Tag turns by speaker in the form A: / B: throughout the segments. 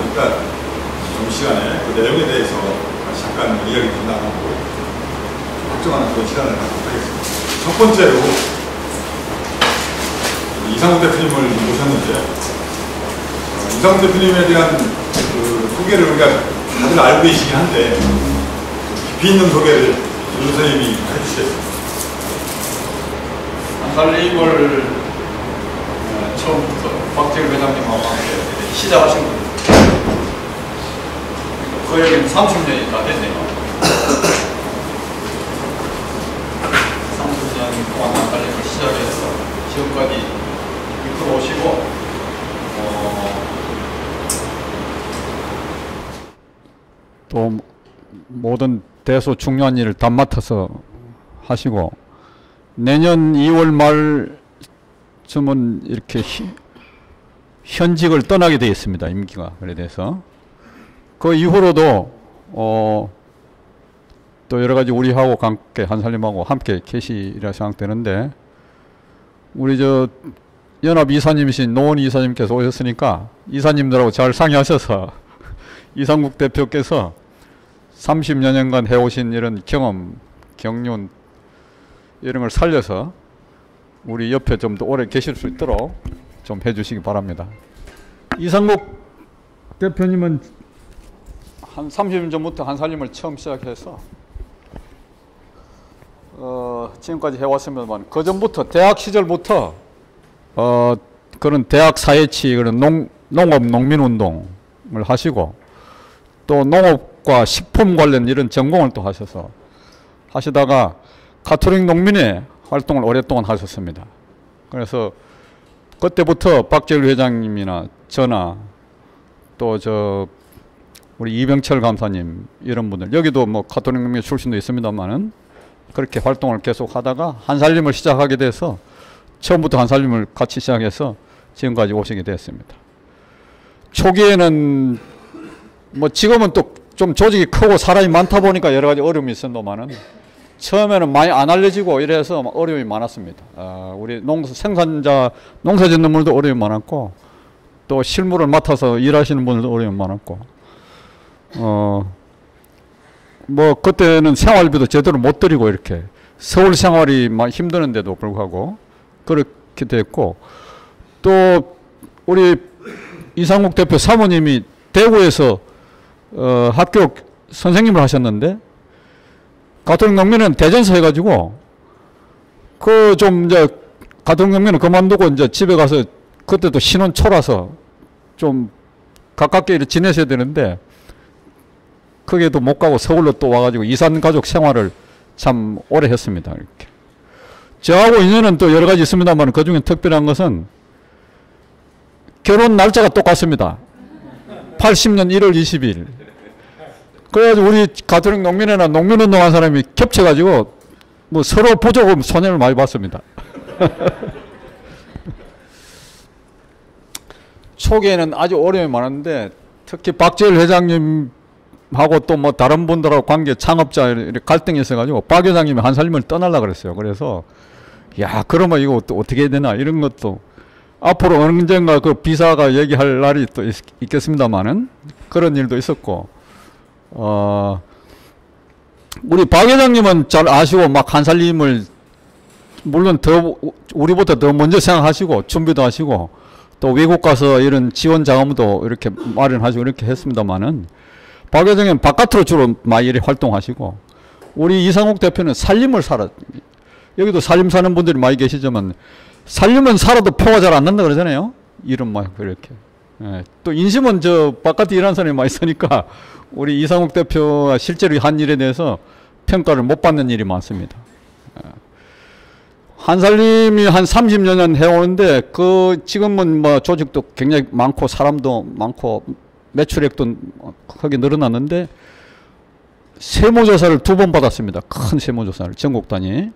A: 보니까 이 시간에 그 내용에 대해서 다시 잠깐 이야기 좀 나누고 확정하는 그런 시간을 갖도록 하겠습니다. 첫 번째로 이상욱 대표님을 모셨는데요. 이상욱 대표님에 대한 그 소개를 우리가 다들 알고 계시긴 한데 깊이 있는 소개를 조 선생님이 해주시겠습니다.
B: 한살림을 처음부터 박재일 회장님하고 함께 시작하신 거예요. 거의 30년이 다 됐네요. 30년 동안 한살림을 시작해서 지금까지 이끌어 오시고
C: 또 모든 대소 중요한 일을 다 맡아서 하시고 내년 2월 말쯤은 이렇게 현직을 떠나게 되어 있습니다. 임기가. 그래서 그 이후로도 또 여러 가지 우리하고 함께 한살림하고 함께 계시리라 생각되는데 우리 저 연합 이사님이신 노원 이사님께서 오셨으니까 이사님들하고 잘 상의하셔서 이상국 대표께서 30여 년간 해오신 이런 경험, 경륜 이런 걸 살려서 우리 옆에 좀 더 오래 계실 수 있도록 좀 해주시기 바랍니다. 이상국 대표님은 한 30년 전부터 한살림을 처음 시작해서 지금까지 해왔습니다만 그 전부터 대학 시절부터 그런 대학 사회치 그런 농업 농민운동을 하시고 또 농업과 식품 관련 이런 전공을 또 하시다가 가톨릭 농민회 활동을 오랫동안 하셨습니다. 그래서 그때부터 박재일 회장님이나 저나 또 우리 이병철 감사님 이런 분들 여기도 뭐 가톨릭 농민회 출신도 있습니다만은 그렇게 활동을 계속 하다가 한살림을 시작하게 돼서 처음부터 한살림을 같이 시작해서 지금까지 오시게 됐습니다. 초기에는 뭐 지금은 또 좀 조직이 크고 사람이 많다 보니까 여러 가지 어려움이 있었는데만은 처음에는 많이 안 알려지고 이래서 어려움이 많았습니다. 우리 생산자 농사 짓는 분들도 어려움이 많았고 또 실무를 맡아서 일하시는 분들도 어려움이 많았고 뭐 그때는 생활비도 제대로 못 드리고 이렇게 서울 생활이 많이 힘드는데도 불구하고 그렇게 됐고 또 우리 이상국 대표 사모님이 대구에서 학교 선생님을 하셨는데 가톨릭 농민은 대전서 해가지고 그 좀 이제 가톨릭 농민은 그만두고 이제 집에 가서 그때도 신혼 초라서 좀 가깝게 이렇게 지내셔야 되는데 거기에도 못 가고 서울로 또 와가지고 이산 가족 생활을 참 오래 했습니다. 이렇게 저하고 인연은 또 여러 가지 있습니다만 그 중에 특별한 것은 결혼 날짜가 똑같습니다. 80년 1월 20일. 그래가지고 우리 가톨릭 농민회나 농민운동한 사람이 겹쳐가지고 뭐 서로 보조금 손해를 많이 봤습니다. 초기에는 아주 어려움이 많았는데 특히 박재일 회장님하고 또 뭐 다른 분들하고 관계 창업자 이렇게 갈등이 있어가지고 박 회장님이 한살림을 떠나려고 그랬어요. 그래서 야 그러면 이거 또 어떻게 해야 되나 이런 것도 앞으로 언젠가 그 비사가 얘기할 날이 또 있겠습니다만은 그런 일도 있었고 우리 박 회장님은 잘 아시고 막 한살림을 물론 더 우리보다 더 먼저 생각하시고 준비도 하시고 또 외국 가서 이런 지원 자금도 이렇게 마련하시고 이렇게 했습니다만은 박 회장님은 바깥으로 주로 많이 이렇게 활동하시고 우리 이상욱 대표는 살림을 여기도 살림 사는 분들이 많이 계시지만 살림은 살아도 표가 잘 안 난다 그러잖아요. 이름 막 그렇게. 예. 또 인심은 바깥에 일하는 사람이 많이 있으니까 우리 이상욱 대표가 실제로 한 일에 대해서 평가를 못 받는 일이 많습니다. 예. 한살림이 한 30여 년 해오는데 지금은 뭐 조직도 굉장히 많고 사람도 많고 매출액도 크게 늘어났는데 세무조사를 2번 받았습니다. 큰 세무조사를 전국 단위.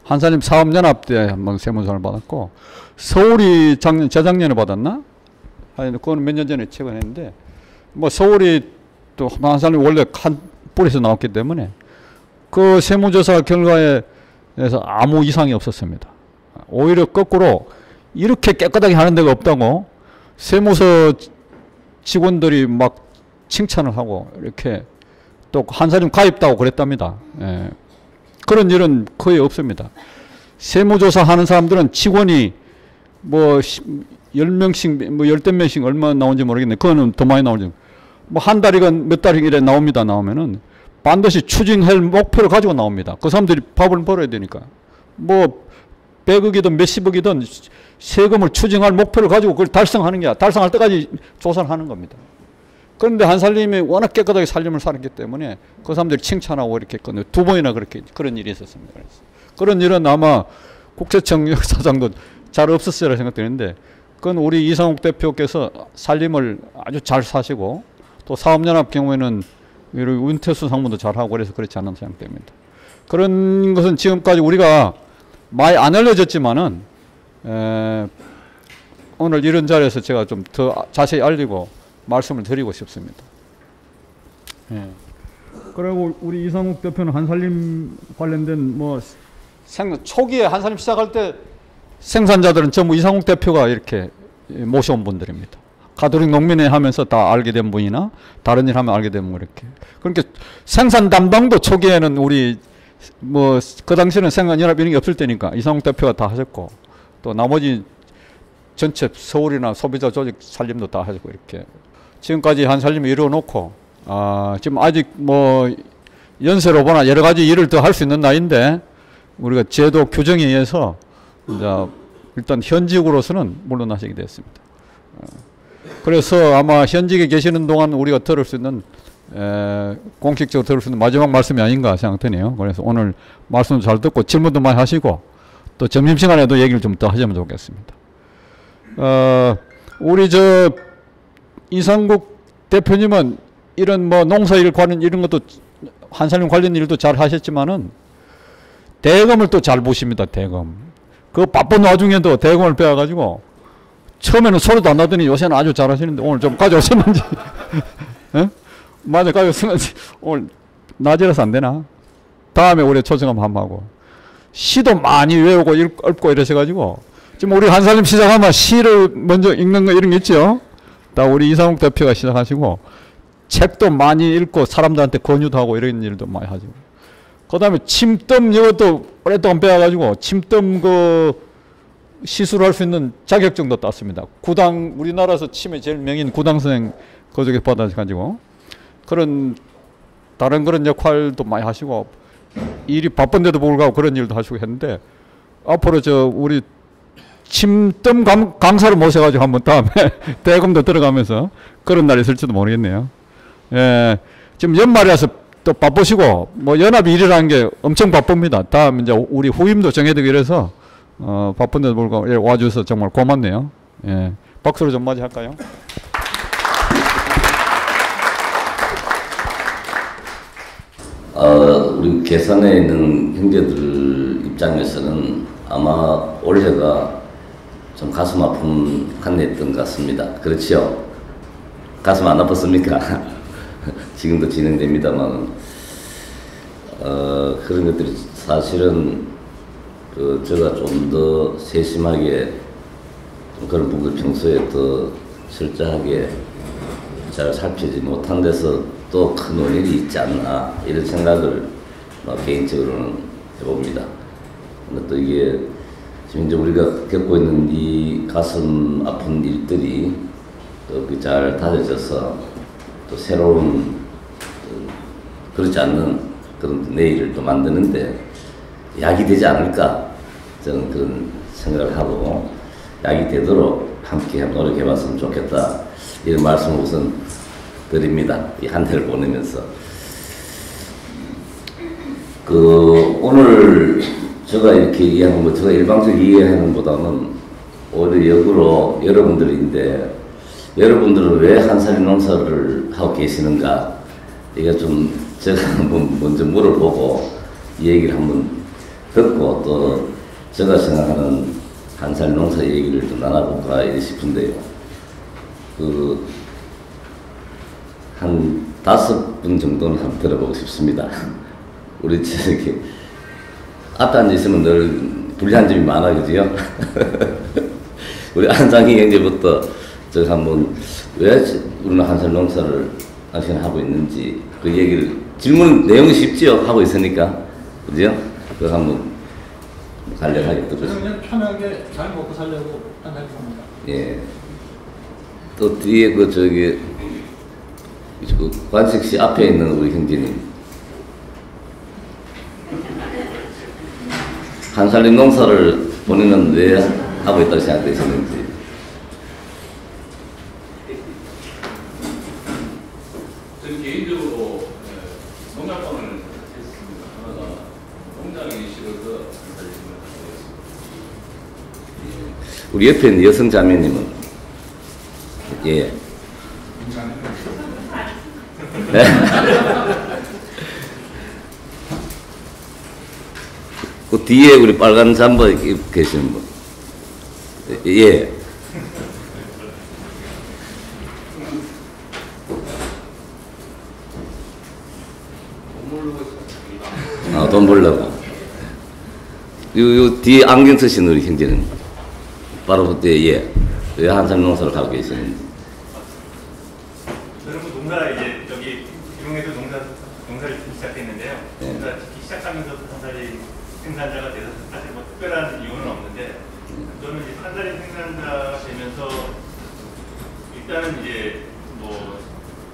C: 한살림 사업연합 때 한번 세무조사를 받았고 서울이 재작년에 받았나? 그건 몇 년 전에 최근에 했는데 뭐 서울이 또 한살림이 원래 한 뿌리에서 나왔기 때문에 그 세무조사 결과에 대해서 아무 이상이 없었습니다. 오히려 거꾸로 이렇게 깨끗하게 하는 데가 없다고 세무서 직원들이 막 칭찬을 하고 이렇게 또 한살림 가입도 하고 그랬답니다. 예. 그런 일은 거의 없습니다. 세무조사 하는 사람들은 직원이 뭐 10명씩 뭐 10몇 명씩 얼마 나오는지 모르겠네. 그거는 더 많이 나오죠. 뭐 한 달이건 몇 달이건 나옵니다. 나오면은 반드시 추징할 목표를 가지고 나옵니다. 그 사람들이 밥을 벌어야 되니까. 뭐 100억이든 몇십억이든 세금을 추징할 목표를 가지고 그걸 달성하는 게 달성할 때까지 조사를 하는 겁니다. 그런데 한살림이 워낙 깨끗하게 살림을 살았기 때문에 그 사람들이 칭찬하고 이렇게 했거든요. 2번이나 그렇게 그런 일이 있었습니다. 그래서 그런 일은 아마 국세청 역사상도 잘 없었으리라 생각되는데 그건 우리 이상욱 대표께서 살림을 아주 잘 사시고 또 사업연합 경우에는 은퇴수 상무도 잘하고 그래서 그렇지 않나 생각됩니다. 그런 것은 지금까지 우리가 많이 안 알려졌지만은 오늘 이런 자리에서 제가 좀 더 자세히 알리고 말씀을 드리고 싶습니다. 예. 그리고 우리 이상욱 대표는 한살림 관련된 뭐 초기에 한살림 시작할 때 생산자들은 전부 이상욱 대표가 이렇게 모셔온 분들입니다. 가도lik 농민회 하면서 다 알게 된 분이나 다른 일 하면 알게 되면 이렇게. 그러니까 생산 담당도 초기에는 우리 뭐 그 당시에는 생산연합 이런 게 없을 때니까 이상욱 대표가 다 하셨고 또 나머지 전체 서울이나 소비자 조직 살림도 다 하셨고 이렇게 지금까지 한살림을 이루어놓고 지금 아직 뭐 연세로 보나 여러 가지 일을 더 할 수 있는 나이인데 우리가 제도 규정에 의해서 이제 일단 현직으로서는 물러나시게 됐습니다. 그래서 아마 현직에 계시는 동안 우리가 들을 수 있는 공식적으로 들을 수 있는 마지막 말씀이 아닌가 생각되네요. 그래서 오늘 말씀도 잘 듣고 질문도 많이 하시고 또 점심시간에도 얘기를 좀 더 하시면 좋겠습니다. 우리 이상국 대표님은 이런 뭐 농사일 관련 이런 것도 한살림 관련 일도 잘 하셨지만은 대검을 또 잘 보십니다. 대검. 그 바쁜 와중에도 대검을 배워가지고 처음에는 소리도 안 나더니 요새는 아주 잘하시는데 오늘 좀 가져오셨는지 맞아 가져오셨는지 오늘 낮이라서 안 되나? 다음에 우리 초청함 한번 하고 시도 많이 외우고 읽고 이러셔가지고 지금 우리 한살림 시작하면 시를 먼저 읽는 거 이런 게 있죠. 다 우리 이상욱 대표가 시작하시고 책도 많이 읽고 사람들한테 권유도 하고 이런 일도 많이 하죠. 그 다음에 침뜸 이것도 오랫동안 배워가지고 침뜸 그 시술할 수 있는 자격증도 땄습니다. 구당 우리나라에서 침의 제일 명인 구당선생 그쪽에 받아가지고 그런 다른 그런 역할도 많이 하시고 일이 바쁜데도 불구하고 그런 일도 하시고 했는데 앞으로 우리 침뜸 강사를 모셔가지고 한번 다음에 대금도 들어가면서 그런 날이 있을지도 모르겠네요. 예, 지금 연말이라서 또 바쁘시고 뭐 연합이 일이라는 게 엄청 바쁩니다. 다음 이제 우리 후임도 정해되고 이래서 바쁜데도 불구하고 와주셔서 정말 고맙네요. 예, 박수로 좀 맞이할까요?
D: 우리 계산에 있는 형제들 입장에서는 아마 올해가 좀 가슴 아픈 한 해였던 것 같습니다. 그렇지요? 가슴 안 아팠습니까? 지금도 진행됩니다만 그런 것들이 사실은 제가 좀 더 세심하게 좀 그런 부분을 평소에 더 철저하게 잘 살피지 못한 데서 또 큰 원인이 있지 않나 이런 생각을 개인적으로는 해봅니다. 근데 또 이게 지금 이제 우리가 겪고 있는 이 가슴 아픈 일들이 또 잘 다져져서 또 새로운 그렇지 않는 그런 내일을 또 만드는데 약이 되지 않을까 저는 그런 생각을 하고 약이 되도록 함께 노력해봤으면 좋겠다 이런 말씀을 우선 드립니다. 이 한 해를 보내면서 오늘 제가 이렇게 얘기하는 거 제가 일방적으로 이해하는 것보다는 오히려 역으로 여러분들인데 여러분들은 왜 한살림 농사를 하고 계시는가 이게 좀 제가 한번 먼저 물어보고 이 얘기를 한번 듣고 또 제가 생각하는 한살림 농사 얘기를 좀 나눠볼까 싶은데요. 한 5분 정도는 한번 들어보고 싶습니다. 우리 저렇게 앞에 앉아있으면 늘 불리한 점이 많아, 그지요? 우리 안상희 형제부터 제가 한번 왜 우리는 한살 농사를 당신 하고 있는지 그 얘기를 질문 내용이 쉽지요 하고 있으니까 그죠? 그거 한번 간략하게
E: 저는
D: 들으시죠.
E: 그냥 편하게 잘 먹고 살려고 한달 겁니다.
D: 예. 또 뒤에 그 저기 그 관식씨 앞에 있는 우리 형제님 한살림 농사를 본인은 왜 하고 있다고 생각되시는지.
F: 저는 개인적으로 농약방을 했습니다. 하나가 농장이 싫어서 한살림을 하고 있습니다.
D: 우리 옆에 있는 여성 자매님은 예. 네. 그 뒤에 우리 빨간 잠바 입고 계시는 분. 예. 돈 벌려고. 요 뒤에 안경 쓰신 우리 형제는 바로 그때 예. 왜 한살 농사를 하고 계시는지.
G: 저는 그 농사 이제 여기 기롱에서 농사를 짓기 시작했는데요.
D: 네.
G: 농사 짓기 시작하면서부터 한살림 생산자가 돼서 사실 뭐 특별한 이유는 없는데 저는 이제 한살림 생산자가 되면서 일단은 이제 뭐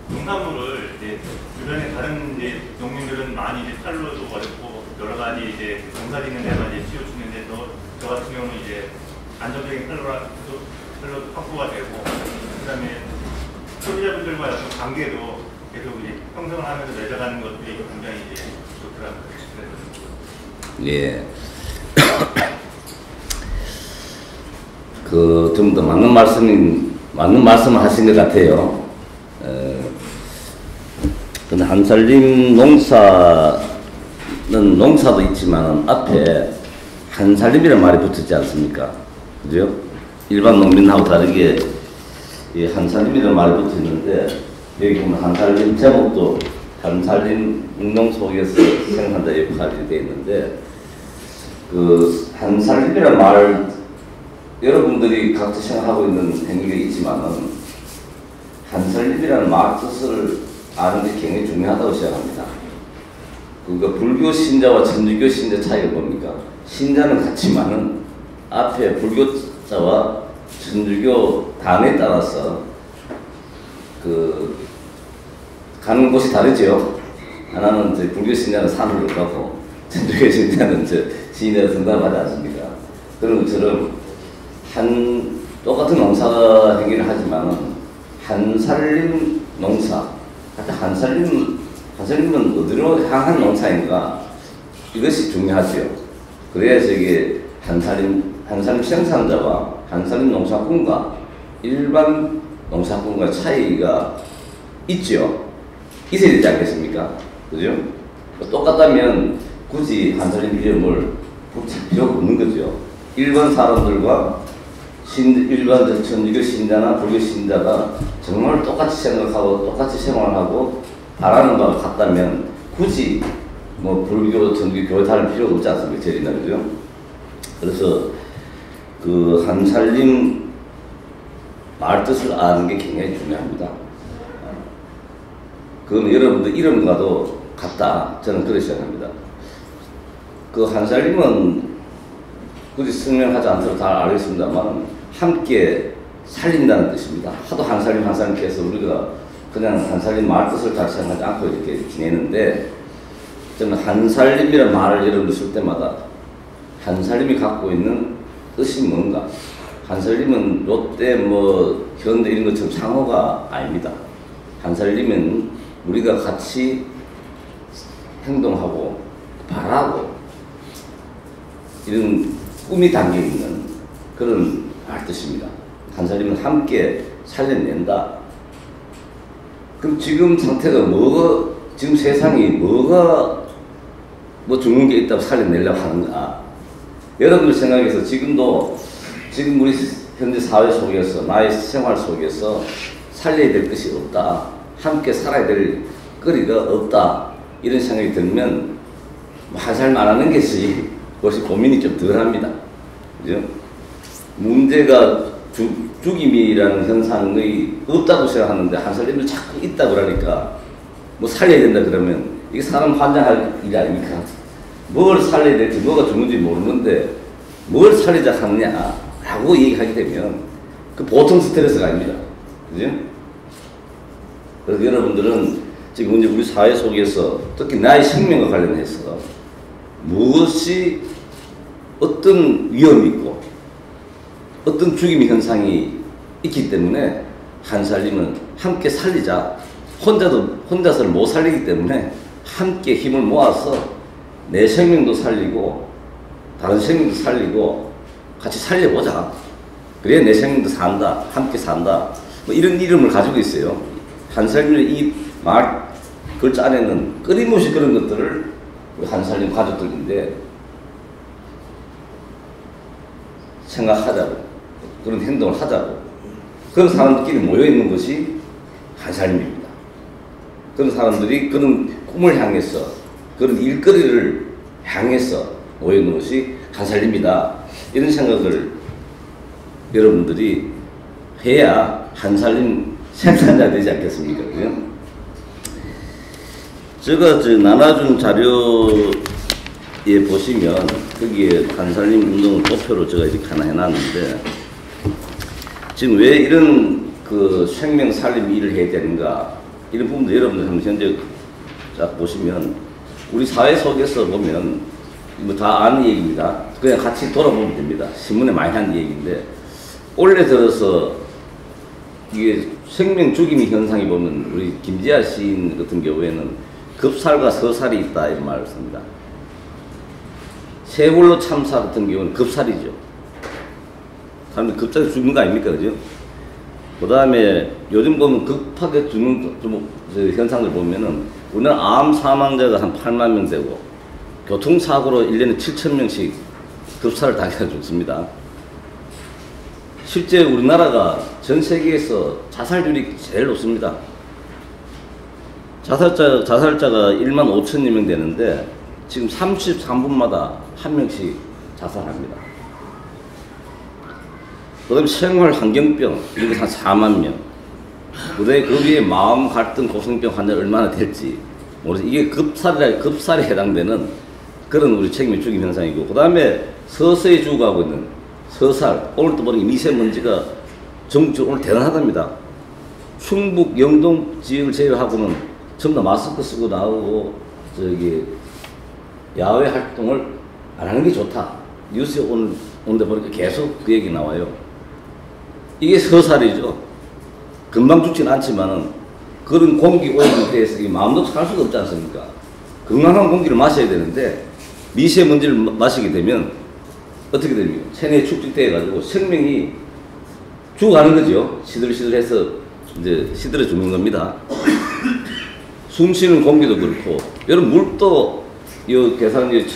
G: 농산물을 이제 주변에 다른 이제 농민들은 많이 이제 살로도 어렵고 여러 가지 이제 농사 짓는 데만 이제 치우치는데 저 같은 경우는 이제 안정적인 살로도 확보가 되고 그다음에 소비자분들과 어떤 관계도 계속 이제 형성을 하면서 맺어가는 것들이 굉장히 이제 좋더라고요.
D: 예. 그 좀 더 맞는 말씀을 하신 것 같아요. 근데 한살림 농사는 농사도 있지만 앞에 한살림이라는 말이 붙었지 않습니까? 그죠? 일반 농민하고 다르게 이 한살림이라는 말이 붙어 있는데 여기 보면 한살림 제목도 한살림 운동 속에서 생산자 역할이 되어 있는데 그 한살림이라는 말 여러분들이 각자 생각하고 있는 행위가 있지만은 한살림이라는 말 뜻을 아는 게 굉장히 중요하다고 생각합니다. 그러니까 불교 신자와 천주교 신자 차이가 뭡니까? 신자는 같지만은 앞에 불교자와 천주교 단에 따라서 그 가는 곳이 다르죠. 하나는 이제 불교 신자는 산으로 가고 천주교 신자는 시인에서 등단하지 않습니까? 그런 것처럼 똑같은 농사 행위를 하지만은 한살림 농사, 한살림은 어디로 향한 농사인가 이것이 중요하죠. 그래야지 이게 한살림 생산자와 한살림 농사꾼과 일반 농사꾼과 차이가 있죠. 있어야 되지 않겠습니까? 그죠? 똑같다면 굳이 한살림 이름을 붙일 필요가 없는 거죠. 일반 사람들과 일반 천주교 신자나 불교 신자가 정말 똑같이 생각하고 똑같이 생활하고 바라는 바가 같다면 굳이 뭐 불교, 천주교, 교회 다를 필요가 없지 않습니까? 제리나 그죠? 그래서 그 한살림 말 뜻을 아는 게 굉장히 중요합니다. 그건 여러분들 이름과도 같다. 저는 그렇게 생각합니다. 그 한살림은 굳이 설명하지 않도록 다 알겠습니다만 함께 살린다는 뜻입니다. 하도 한살림 해서 우리가 그냥 한살림 말 뜻을 잘 생각하지 않고 이렇게 지내는데 저는 한살림이라는 말을 여러분들 쓸 때마다 한살림이 갖고 있는 뜻이 뭔가 한살림은 롯데 뭐 현대 이런 것처럼 상호가 아닙니다. 한살림은 우리가 같이 행동하고 바라고 이런 꿈이 담겨 있는 그런 뜻입니다. 한살림은 함께 살려낸다. 그럼 지금 상태가 지금 세상이 뭐가 죽는 게 있다고 살려내려고 하는가? 여러분들 생각해서 지금 우리 현재 사회 속에서 나의 생활 속에서 살려야 될 것이 없다. 함께 살아야 될 거리가 없다. 이런 생각이 들면 한살림 안 하는 것이 고민이 좀 덜합니다. 그죠? 문제가 죽임이라는 현상의 없다고 생각하는데 한살림이 자꾸 있다 그러니까 뭐 살려야 된다 그러면 이게 사람 환장할 일이 아닙니까? 뭘 살려야 될지 뭐가 죽는지 모르는데 뭘 살리자 하느냐라고 얘기하게 되면 그 보통 스트레스가 아닙니다. 그죠? 그래서 여러분들은 지금 이제 우리 사회 속에서 특히 나의 생명과 관련해서 무엇이 어떤 위험이 있고 어떤 죽임의 현상이 있기 때문에 한살림은 함께 살리자. 혼자서는 못 살리기 때문에 함께 힘을 모아서 내 생명도 살리고 다른 생명도 살리고 같이 살려보자. 그래야 내 생명도 산다. 함께 산다. 뭐 이런 이름을 가지고 있어요. 한살림의 이 말 글자 안에는 끊임없이 그런 것들을 우리 한살림 가족들인데 생각하자고 그런 행동을 하자고 그런 사람들끼리 모여있는 것이 한살림입니다. 그런 사람들이 그런 꿈을 향해서 그런 일거리를 향해서 모여있는 것이 한살림이다. 이런 생각을 여러분들이 해야 한살림 생산자 되지 않겠습니까? 그죠? 제가 나눠준 자료에 보시면 거기에 한살림 운동 도표로 제가 이렇게 하나 해놨는데 지금 왜 이런 그 생명 살림 일을 해야 되는가 이런 부분도 여러분들 한번 현재 쫙 보시면 우리 사회 속에서 보면 뭐 다 아는 얘기입니다. 그냥 같이 돌아보면 됩니다. 신문에 많이 한 얘기인데 올해 들어서 이게 생명 죽임의 현상이 보면 우리 김지아 시인 같은 경우에는 급살과 서살이 있다 이런 말을 씁니다. 세월호 참사 같은 경우는 급살이죠. 사람들이 급작에 죽는 거 아닙니까? 그죠? 그 다음에 요즘 보면 급하게 죽는 현상을 보면은 우리나라 암 사망자가 한 8만 명 되고 교통사고로 1년에 7,000명씩 급사를 당해서 죽습니다. 실제 우리나라가 전 세계에서 자살률이 제일 높습니다. 자살자가 1만 5천여 명 되는데 지금 33분마다 한 명씩 자살합니다. 그 다음에 생활 환경병, 이런 게 한 4만 명. 그 다음에 그 위에 마음 갈등 고성병 환자 얼마나 될지 모르겠어요. 이게 급살에 해당되는 그런 우리 책임의 죽임 현상이고, 그 다음에 서서히 죽어가고 있는 서살, 오늘 또 보니 미세먼지가 전국적으로 오늘 대단하답니다. 충북, 영동 지역을 제외하고는 전부 다 마스크 쓰고 나오고, 야외 활동을 안 하는 게 좋다. 뉴스에 오는데 보니까 계속 그 얘기 나와요. 이게 서살이죠. 금방 죽지는 않지만은 그런 공기 오염에 대해서 마음도 살 수가 없지 않습니까? 건강한 공기를 마셔야 되는데 미세먼지를 마시게 되면 어떻게 됩니까? 체내에 축적돼가지고 생명이 죽어가는 거죠. 시들시들해서 이제 시들어 죽는 겁니다. 숨 쉬는 공기도 그렇고, 여러분 물도 이 계산이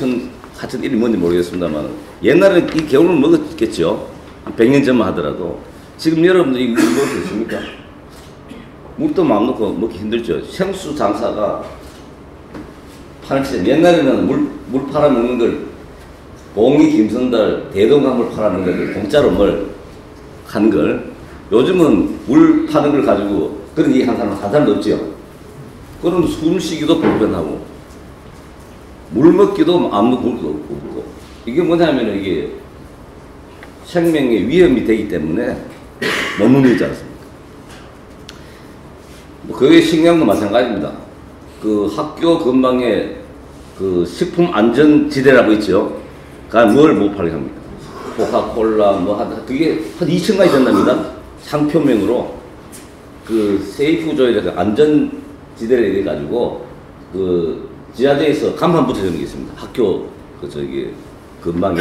D: 하여튼 이름이 뭔지 모르겠습니다만 옛날에 이 겨울을 먹었겠죠. 한 100년 전만 하더라도. 지금 여러분들 이거 먹을 수 있습니까? 물도 마음 놓고 먹기 힘들죠. 생수 장사가 파는 옛날에는 물 팔아먹는 걸 봉이, 김선달, 대동강물 팔아먹는 걸 공짜로 한 걸 요즘은 물 파는 걸 가지고 그런 얘기 한 사람도 없죠. 그럼 숨쉬기도 불편하고 물 먹기도 안 먹기도 없고, 이게 뭐냐면 이게 생명의 위험이 되기 때문에 못 먹지 않습니까? 그게 식량도 마찬가지입니다. 그 학교 근방에 그 식품안전지대라고 있죠. 그러니까 뭘 못 팔게 합니까? 코카콜라 그게 한 2층까지 된답니다. 상표명으로 그 세이프조에 안전지대를 해가지고 그 지하재에서 간판 붙여주는 게 있습니다. 학교 근방에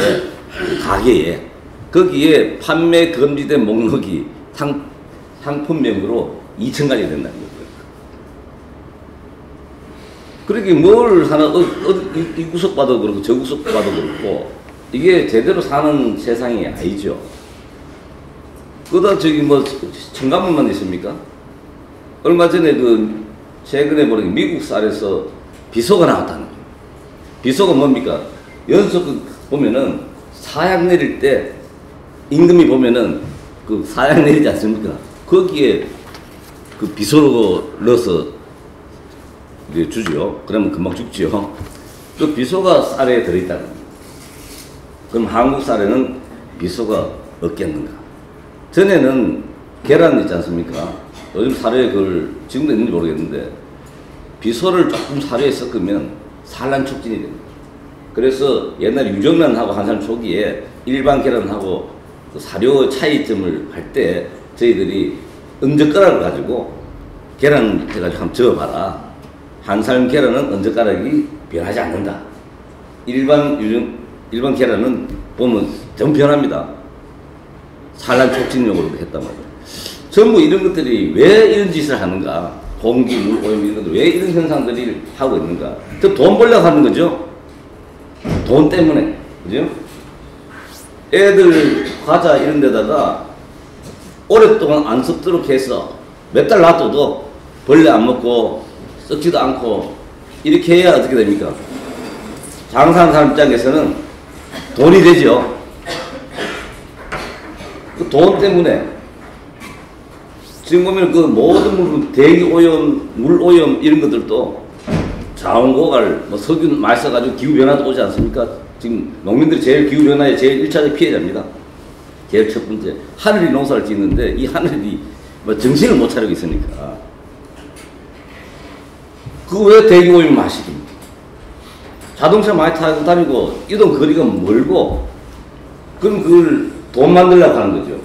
D: 가게에 거기에 판매 금지된 목록이 상품명으로 2층까지 된다는 거예요. 그렇게 뭘 하나 이 구석 봐도 그렇고 저 구석 봐도 그렇고 이게 제대로 사는 세상이 아니죠. 그러다 첨가물만 있습니까? 얼마 전에 최근에 보니까 미국 쌀에서 비소가 나왔다는 거예요. 비소가 뭡니까? 연속 보면은 사약 내릴 때 임금이 보면은 그 사양 내리지 않습니까? 거기에 그 비소로 넣어서 이제 주죠. 그러면 금방 죽지요. 그 비소가 쌀에 들어있다는 겁니다. 그럼 한국 쌀에는 비소가 없겠는가? 전에는 계란 있지 않습니까? 요즘 사료에 그걸 지금도 있는지 모르겠는데 비소를 조금 사료에 섞으면 산란 촉진이 됩니다. 그래서 옛날 유정란하고 한참 초기에 일반 계란하고 그 사료 차이점을 할 때 저희들이 언젓가락을 가지고 계란 해가지고 한번 저어봐라. 한살 계란은 언젓가락이 변하지 않는다. 일반 계란은 보면 전 변합니다. 산란 촉진용으로 했단 말이에요. 전부 이런 것들이 왜 이런 짓을 하는가? 공기, 물, 오염 이런 것들 왜 이런 현상들이 하고 있는가? 저 돈 벌려고 하는 거죠. 돈 때문에. 그죠? 애들 과자 이런 데다가 오랫동안 안 썩도록 해서 몇 달 놔둬도 벌레 안 먹고 썩지도 않고 이렇게 해야 어떻게 됩니까? 장사하는 사람 입장에서는 돈이 되죠. 그 돈 때문에 지금 보면 그 모든 물, 대기 오염, 물 오염 이런 것들도 자원고갈, 뭐 석유 많이 써가지고 기후변화도 오지 않습니까? 지금 농민들이 제일 기후변화의 제일 1차적 피해자입니다. 제일 첫 번째. 하늘이 농사를 짓는데 이 하늘이 뭐 정신을 못 차리고 있으니까. 그 왜 대기 오염이 마시깁니까? 자동차 많이 타고 다니고 이동 거리가 멀고 그럼 그걸 돈 만들려고 하는 거죠.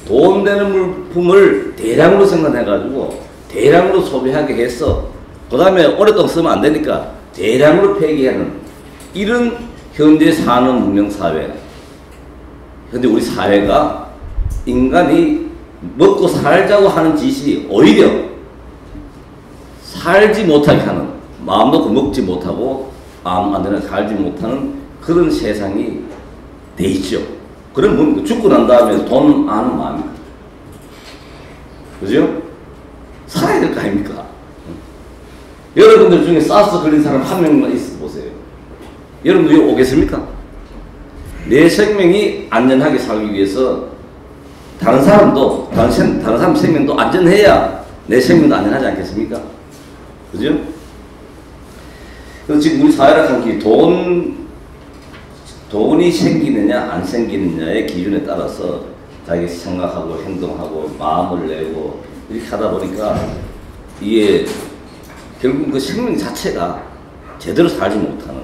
D: 돈 되는 물품을 대량으로 생산해가지고 대량으로 소비하게 해서 그 다음에 오랫동안 쓰면 안 되니까 대량으로 폐기하는 이런 현재 산업 문명 사회. 현재 우리 사회가 인간이 먹고 살자고 하는 짓이 오히려 살지 못하게 하는, 마음 놓고 먹지 못하고 마음 안 되는 살지 못하는 그런 세상이 돼 있죠. 그럼 뭡니까? 죽고 난 다음에 돈 안 하는 마음입니다. 그죠? 살아야 될 거 아닙니까? 여러분들 중에 사스 걸린 사람 한 명만 있어 보세요. 여러분들 여기 오겠습니까? 내 생명이 안전하게 살기 위해서 다른 사람도, 다른 사람 생명도 안전해야 내 생명도 안전하지 않겠습니까? 그죠? 그래서 지금 우리 사회라 한 게 돈이 생기느냐 안 생기느냐의 기준에 따라서 자기 생각하고 행동하고 마음을 내고 이렇게 하다 보니까 이게 결국 그 생명 자체가 제대로 살지 못하는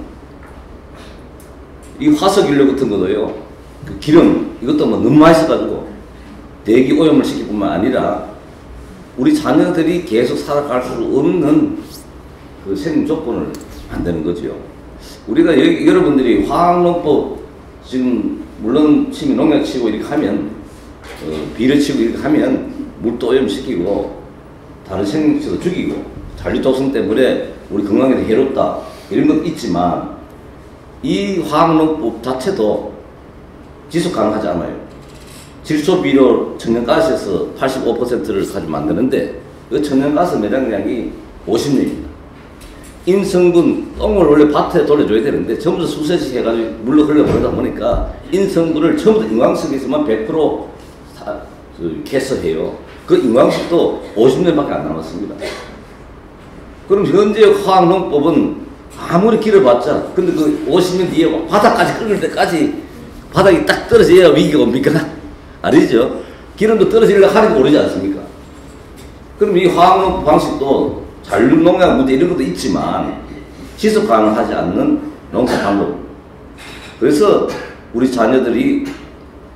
D: 이 화석연료 같은 것도요, 그 기름 이것도 뭐 너무 맛있어가지고 대기 오염을 시킬 뿐만 아니라 우리 자녀들이 계속 살아갈 수 없는 그 생명 조건을 만드는 거죠. 우리가 여러분들이 화학농법 지금 물론 치면 농약 치고 이렇게 하면 비료 치고 이렇게 하면 물도 오염시키고 다른 생명체도 죽이고 잔류독성 때문에 우리 건강에 해롭다 이런 건 있지만 이 화학농법 자체도 지속 가능하지 않아요. 질소 비료 천연가스에서 85%를 가지고 만드는데 그 천연가스 매장량이 50년입니다. 인성분, 똥을 원래 밭에 돌려줘야 되는데 전부 다 수세식 해가지고 물로 흘려보내다 보니까 인성분을 전부 다 인광석에서만 100% 개설해요. 그 인광석도 50년밖에 안 남았습니다. 그럼 현재 화학농법은 아무리 길어봤자 근데 그 50년 뒤에 바닥까지 끓을 때까지 바닥이 딱 떨어져야 위기가 옵니까? 아니죠. 기름도 떨어지려고 하니까 오르지 않습니까? 그럼 이 화학농법 방식도 잔류농약 문제 이런 것도 있지만 지속 가능하지 않는 농사 방법. 그래서 우리 자녀들이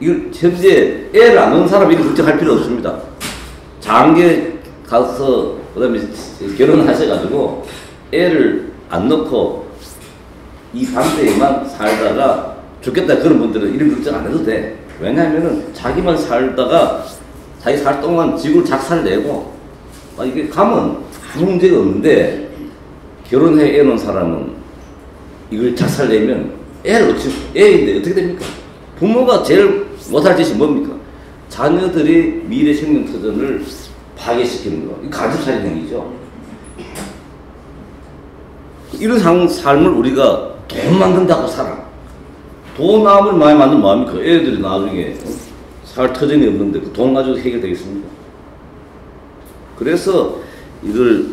D: 이걸 현재 애를 안 낳는 사람이 걱정할 필요 없습니다. 장계 가서 그다음에 결혼하셔가지고 애를 안 넣고 이 반대에만 살다가 죽겠다 그런 분들은 이런 걱정 안 해도 돼. 왜냐하면은 자기만 살다가 자기 살 동안 지구를 작살내고 이게 가면 아무 문제가 없는데 결혼해 애 놓은 사람은 이걸 작살내면 애를 놓치고 애인데 어떻게 됩니까? 부모가 제일 못할 짓이 뭡니까? 자녀들이 미래 생명 터전을 파괴시키는 거. 이거 가족살인 행위죠. 이런 삶을 우리가 돈 만든다고 살아. 돈 나무를 많이 만들면 뭐합니까? 애들이 나중에 살 터전이 없는데 그 돈 가지고 해결되겠습니까? 그래서 이걸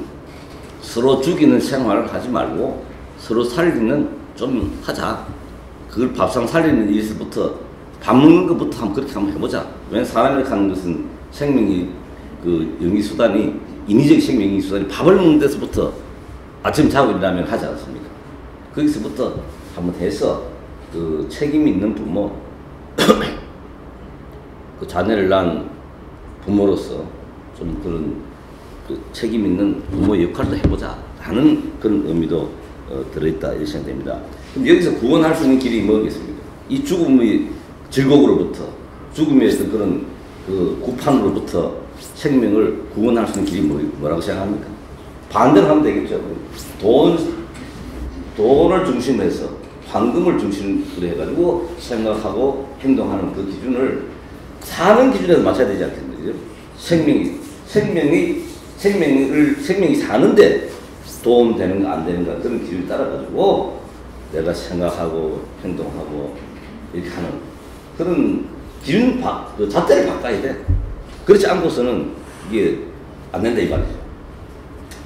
D: 서로 죽이는 생활을 하지 말고 서로 살리는 좀 하자. 그걸 밥상 살리는 일에서부터 밥 먹는 것부터 한번 그렇게 한번 해보자. 왜냐면 사람이 하는 것은 생명이 그 영위수단이 인위적 생명 영위수단이 밥을 먹는 데서부터 아침 자고 일어나면 하지 않습니까? 거기서부터 한번 해서 그 책임 있는 부모 그 자녀를 낳은 부모로서 좀 그런 그 책임 있는 부모 역할도 해보자 하는 그런 의미도 들어있다 이렇게 생각됩니다. 그럼 여기서 구원할 수 있는 길이 뭐겠습니까? 이 죽음의 즐거움으로부터 죽음의 어떤 그런 그 구판으로부터 생명을 구원할 수 있는 길이 뭐라고 생각합니까? 반대로 하면 되겠죠. 돈을 중심으로 해서 황금을 중심으로 해가지고 생각하고 행동하는 그 기준을 사는 기준에서 맞춰야 되지 않겠느냐. 생명이 사는데 도움되는가 안 되는가 그런 기준에 따라가지고 내가 생각하고 행동하고 이렇게 하는 그런 기준 그 잣대를 바꿔야 돼. 그렇지 않고서는 이게 안 된다 이 말이죠.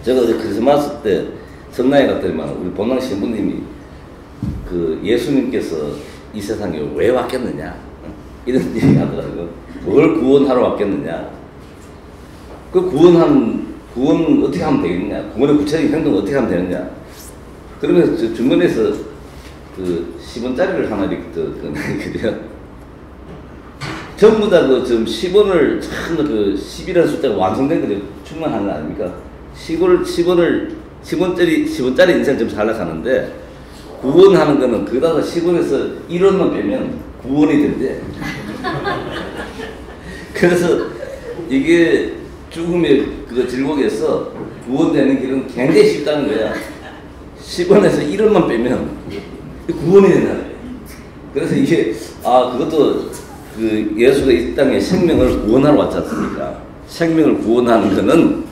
D: 제가 어제 크리스마스 때 성당에 갔더니만 우리 본당 신부님이 그 예수님께서 이 세상에 왜 왔겠느냐 이런 얘기 하더라고요. 뭘 구원하러 왔겠느냐. 그 구원 어떻게 하면 되겠느냐. 구원의 구체적인 행동을 어떻게 하면 되느냐. 그러면서 저 중간에서 그 10원짜리를 하나 이렇게 그래요. 전부 다 그 지금 10원을 참 그 10이라는 숫자가 완성된 거죠. 충만한 거 아닙니까? 10원짜리 인생 좀 살아가는데 구원하는 거는 그다가 10원에서 1원만 빼면 구원이 된대. 그래서 이게 죽음의 그 질곡에서 구원되는 길은 굉장히 쉽다는 거야. 10원에서 1원만 빼면 구원이 된다는 거야. 그래서 이게 그것도 그 예수가 이 땅에 생명을 구원하러 왔지 않습니까? 생명을 구원하는 거는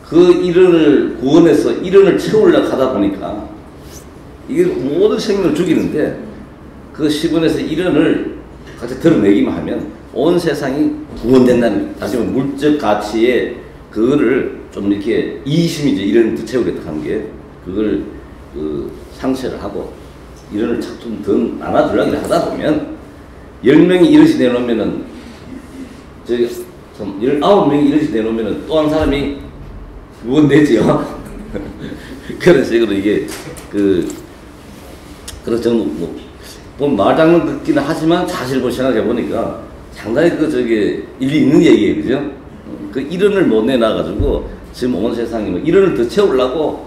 D: 그 1원을 구원해서 1원을 채우려고 하다 보니까 이게 모든 생명을 죽이는데 그 10원에서 1원을 같이 드러내기만 하면 온 세상이 구원된다는, 다시 말하면 물적 가치에 그거를 좀 이렇게 이심이죠. 1원을 채우겠다 하는 게 그걸 그 상쇄를 하고 1원을 좀 더 나눠주려고 하다 보면 10명이 1원씩 내놓으면은 저기 19명이 1원씩 내놓으면은 또 한 사람이 구원되지요. 그런 식으로 이게 그런 뭐 말장난 듣기는 하지만 사실 생각해 보니까 상당히 일리 있는 얘기예요, 그죠? 그 1원을 못 내놔가지고 지금 온 세상이 뭐 1원을 더 채우려고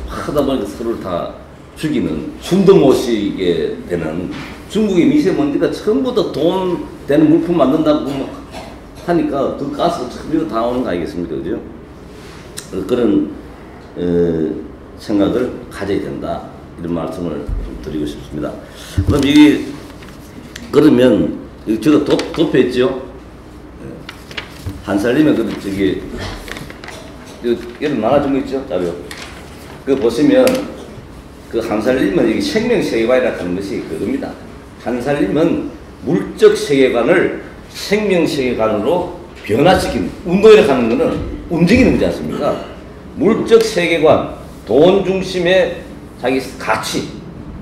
D: 하다 보니까 서로를 다 죽이는 숨도 못 쉬게 되는 중국의 미세먼지가 전부 다 돈 되는 물품 만든다고 하니까 그 가스 전부 다 오는 거 아니겠습니까, 그죠? 그런 생각을 가져야 된다 이런 말씀을 좀 드리고 싶습니다. 그럼 이게 그러면 제가 덮여있죠. 한 살이면 저기 이런 나눠준 거 있죠, 자료. 그거 보시면 그 한 살이면 이게 생명 세계관이라고 하는 것이 그겁니다. 한 살이면 물적 세계관을 생명 세계관으로 변화시키는 운동이라고 하는 거는 움직이는 거지 않습니까? 물적 세계관, 돈 중심의 자기 가치,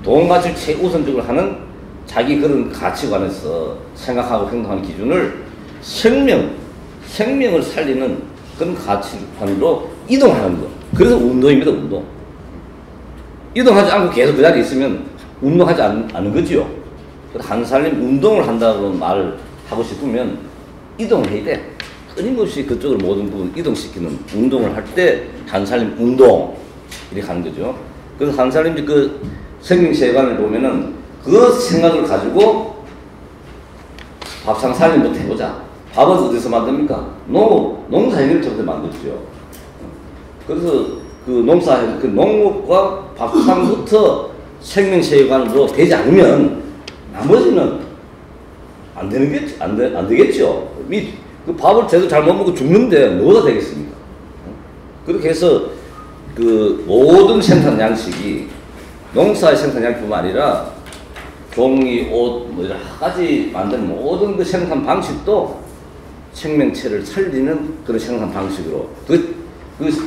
D: 돈 가치를 최우선적으로 하는 자기 그런 가치관에서 생각하고 행동하는 기준을 생명을 살리는 그런 가치관으로 이동하는 거. 그래서 운동입니다, 운동. 이동하지 않고 계속 그 자리에 있으면 운동하지 않는 거지요. 한 살림 운동을 한다고 말을 하고 싶으면 이동을 해야 돼. 끊임없이 그쪽으로 모든 부분 이동시키는 운동을 할 때 한 살림 운동 이렇게 하는 거죠. 그래서 한 살림 그 생명세관을 보면은 그 생각을 가지고 밥상 살림부터 해보자. 밥은 어디서 만듭니까? 농사일부터 만들죠. 그래서 그 농목과 밥상부터 생명세관으로 되지 않으면 나머지는 안 되겠죠. 그 밥을 제대로 잘 못 먹고 죽는데 뭐가 되겠습니까? 그렇게 해서 그 모든 생산 양식이 농사의 생산 양식뿐만 아니라 종이, 옷, 뭐 여러 가지 만드는 모든 그 생산 방식도 생명체를 살리는 그런 생산 방식으로 그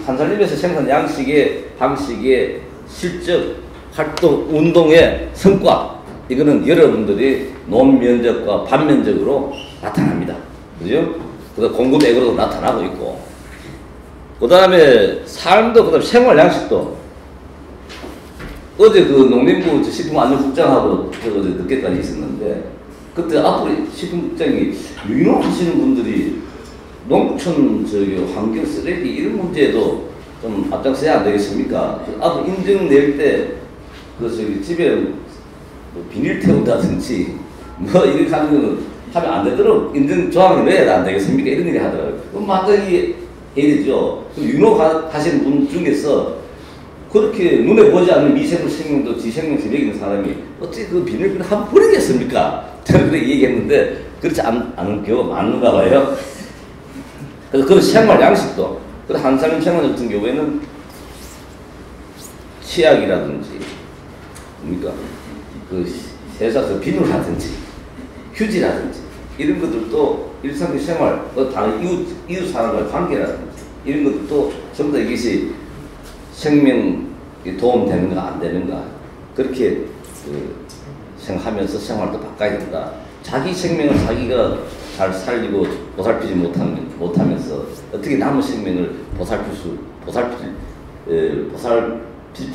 D: 한살림에서 생산 양식의 방식의 실적 활동 운동의 성과 이거는 여러분들이 논면적과 반면적으로 나타납니다. 그죠? 그 공급액으로도 나타나고 있고 그 다음에 삶도 그 다음에 생활 양식도 어제 그 농림부 식품안전국장하고 저 어제 늦게까지 있었는데 그때 앞으로 식품국장이 유인하시는 분들이 농촌 저기 환경 쓰레기 이런 문제에도 좀 앞장서야 안 되겠습니까? 앞으로 인증 낼 때 그 저기 집에 뭐 비닐 태운다든지 뭐 이렇게 하면 안 되도록 인증 조항을 넣어야 안 되겠습니까? 이런 얘기 하더라고요. 그럼 마땅히 해야 되죠. 유노하시는 분 중에서 그렇게 눈에 보지 않는 미생물 생명도 지 생명체 먹이는 사람이 어떻게 그 비닐을 한번 버리겠습니까? 저는 그렇게 얘기했는데 그렇지 않은 경우가 많은가 봐요. 그래서 그런 생활 양식도 그래서 한살림 생활 같은 경우에는 치약이라든지 그러니까 그 세상에서 비누라든지 휴지라든지 이런 것들도 일상의 생활, 다른 이웃 사람과의 관계라든지 이런 것들도 전부 다 이것이 생명에 도움되는가 안 되는가 그렇게 생각하면서 생활도 바꿔야 된다. 자기 생명을 자기가 잘 살리고 보살피지 못하면서 어떻게 남의 생명을 보살필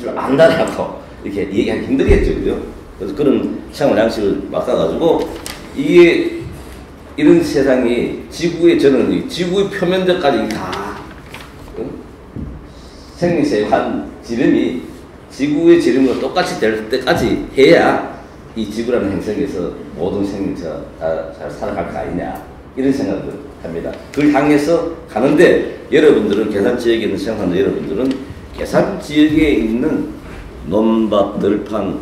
D: 줄 안다라고 이렇게 얘기하기 힘들겠죠. 그죠? 그래서 그런 생활 양식을 바꿔가지고 이게 이런 세상이 저는 지구의 표면적까지 다 생명체의 한 지름이 지구의 지름과 똑같이 될 때까지 해야 이 지구라는 행성에서 모든 생명체가 다 잘 살아갈 거 아니냐 이런 생각을 합니다. 그걸 향해서 가는데 여러분들은 계산 지역에 있는 생산자 여러분들은 계산 지역에 있는 논밭, 들판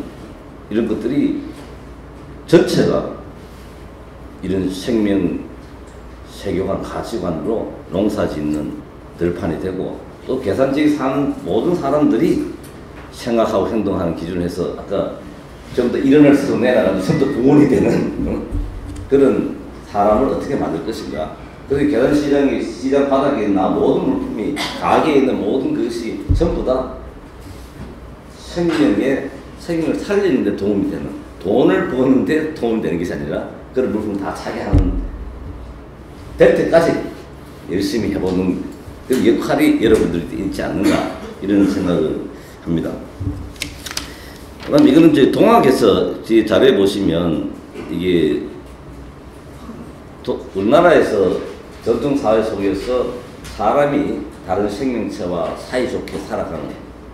D: 이런 것들이 전체가 이런 생명 세계관, 가치관으로 농사 짓는 들판이 되고 또 계산지역에 사는 모든 사람들이 생각하고 행동하는 기준을 해서 아까 좀 더 일어날 수 내나가는 좀 더 구원이 되는 그런 사람을 어떻게 만들 것인가. 그래서 계산시장이 시장 바닥에 있는 모든 물품이 가게에 있는 모든 것이 전부 다 생명을 살리는 데 도움이 되는 돈을 버는데 도움이 되는 것이 아니라 그런 물품을 다 차게 하는 될 때까지 열심히 해보는 그 역할이 여러분들이 있지 않는가 이런 생각을 합니다. 그다음 이거는 이제 동학에서 자료에 보시면 이게 우리나라에서 전통 사회 속에서 사람이 다른 생명체와 사이좋게 살아가는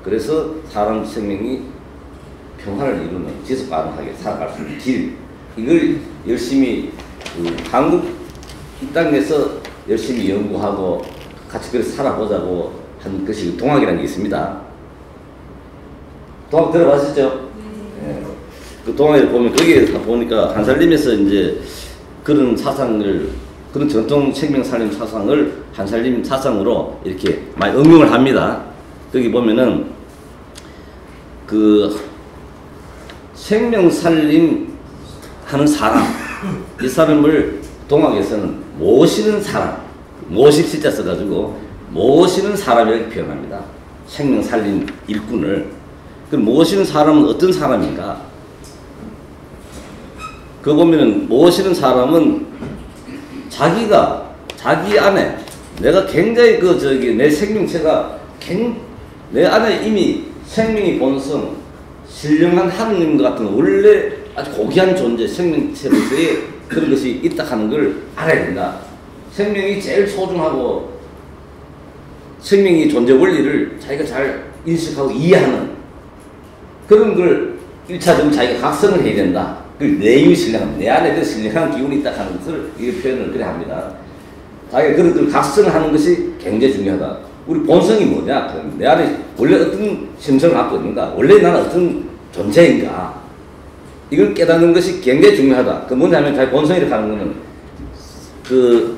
D: 그래서 사람 생명이 평화를 이루는 지속 가능하게 살아갈 수 있는 길 이걸 열심히 한국 이 땅에서 열심히 연구하고 같이 그래서 살아보자고 한 것이 동학이라는 게 있습니다. 동학 들어봤었죠? 네. 그 동학에 보면 거기에 보니까 한살림에서 이제 그런 사상을 그런 전통 생명 살림 사상을 한살림 사상으로 이렇게 많이 응용을 합니다. 거기 보면은 그 생명 살림 하는 사람 이 사람을 동학에서는 모시는 사람 모식 시자 써가지고 모시는 사람이라고 표현합니다. 생명 살림 일꾼을 그 모시는 사람은 어떤 사람인가? 그 보면은 모시는 사람은 자기 안에 내가 굉장히 내 생명체가 내 안에 이미 생명의 본성 신령한 하느님 같은 원래 아주 고귀한 존재 생명체로서의 그런 것이 있다 하는 걸 알아야 된다. 생명이 제일 소중하고 생명의 존재 원리를 자기가 잘 인식하고 이해하는 그런 걸 1차적으로 자기가 각성을 해야 된다. 그 내용이 신령함, 내 안에 그 신령한 기운이 있다 하는 것을 이 표현을 그래 합니다. 자기가 그런 걸 각성을 하는 것이 굉장히 중요하다. 우리 본성이 뭐냐? 내 안에 원래 어떤 심성을 갖고 있는가? 원래 나는 어떤 존재인가? 이걸 깨닫는 것이 굉장히 중요하다. 그 뭐냐면 자기 본성이라고 하는 거는 그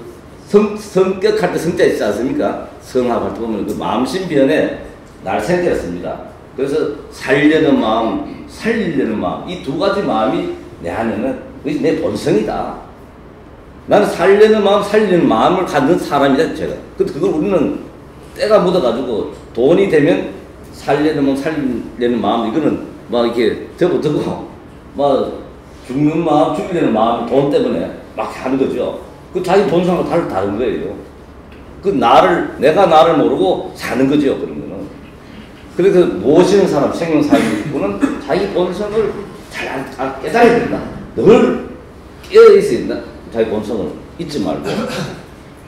D: 성격할 때 성자 있지 않습니까? 성하고 할 때 보면 그 마음신변에 날생되었습니다. 그래서 살려는 마음, 살리려는 마음, 이 두 가지 마음이 내 안에는 그게 내 본성이다. 나는 살려는 마음, 살리는 마음을 갖는 사람이다, 제가. 그걸 우리는 때가 묻어가지고 돈이 되면 살려는 마음, 살리려는 마음, 이거는 막 이렇게 접어두고, 막 죽는 마음, 죽이려는 마음이 돈 때문에 막 하는 거죠. 그 자기 본성과 다른 거예요. 내가 나를 모르고 사는 거죠, 그런 거는. 그래서 모시는 사람, 생명 살리는 분은 자기 본성을 잘 깨달아야 된다. 늘 깨어있어야 된다. 자기 본성을 잊지 말고.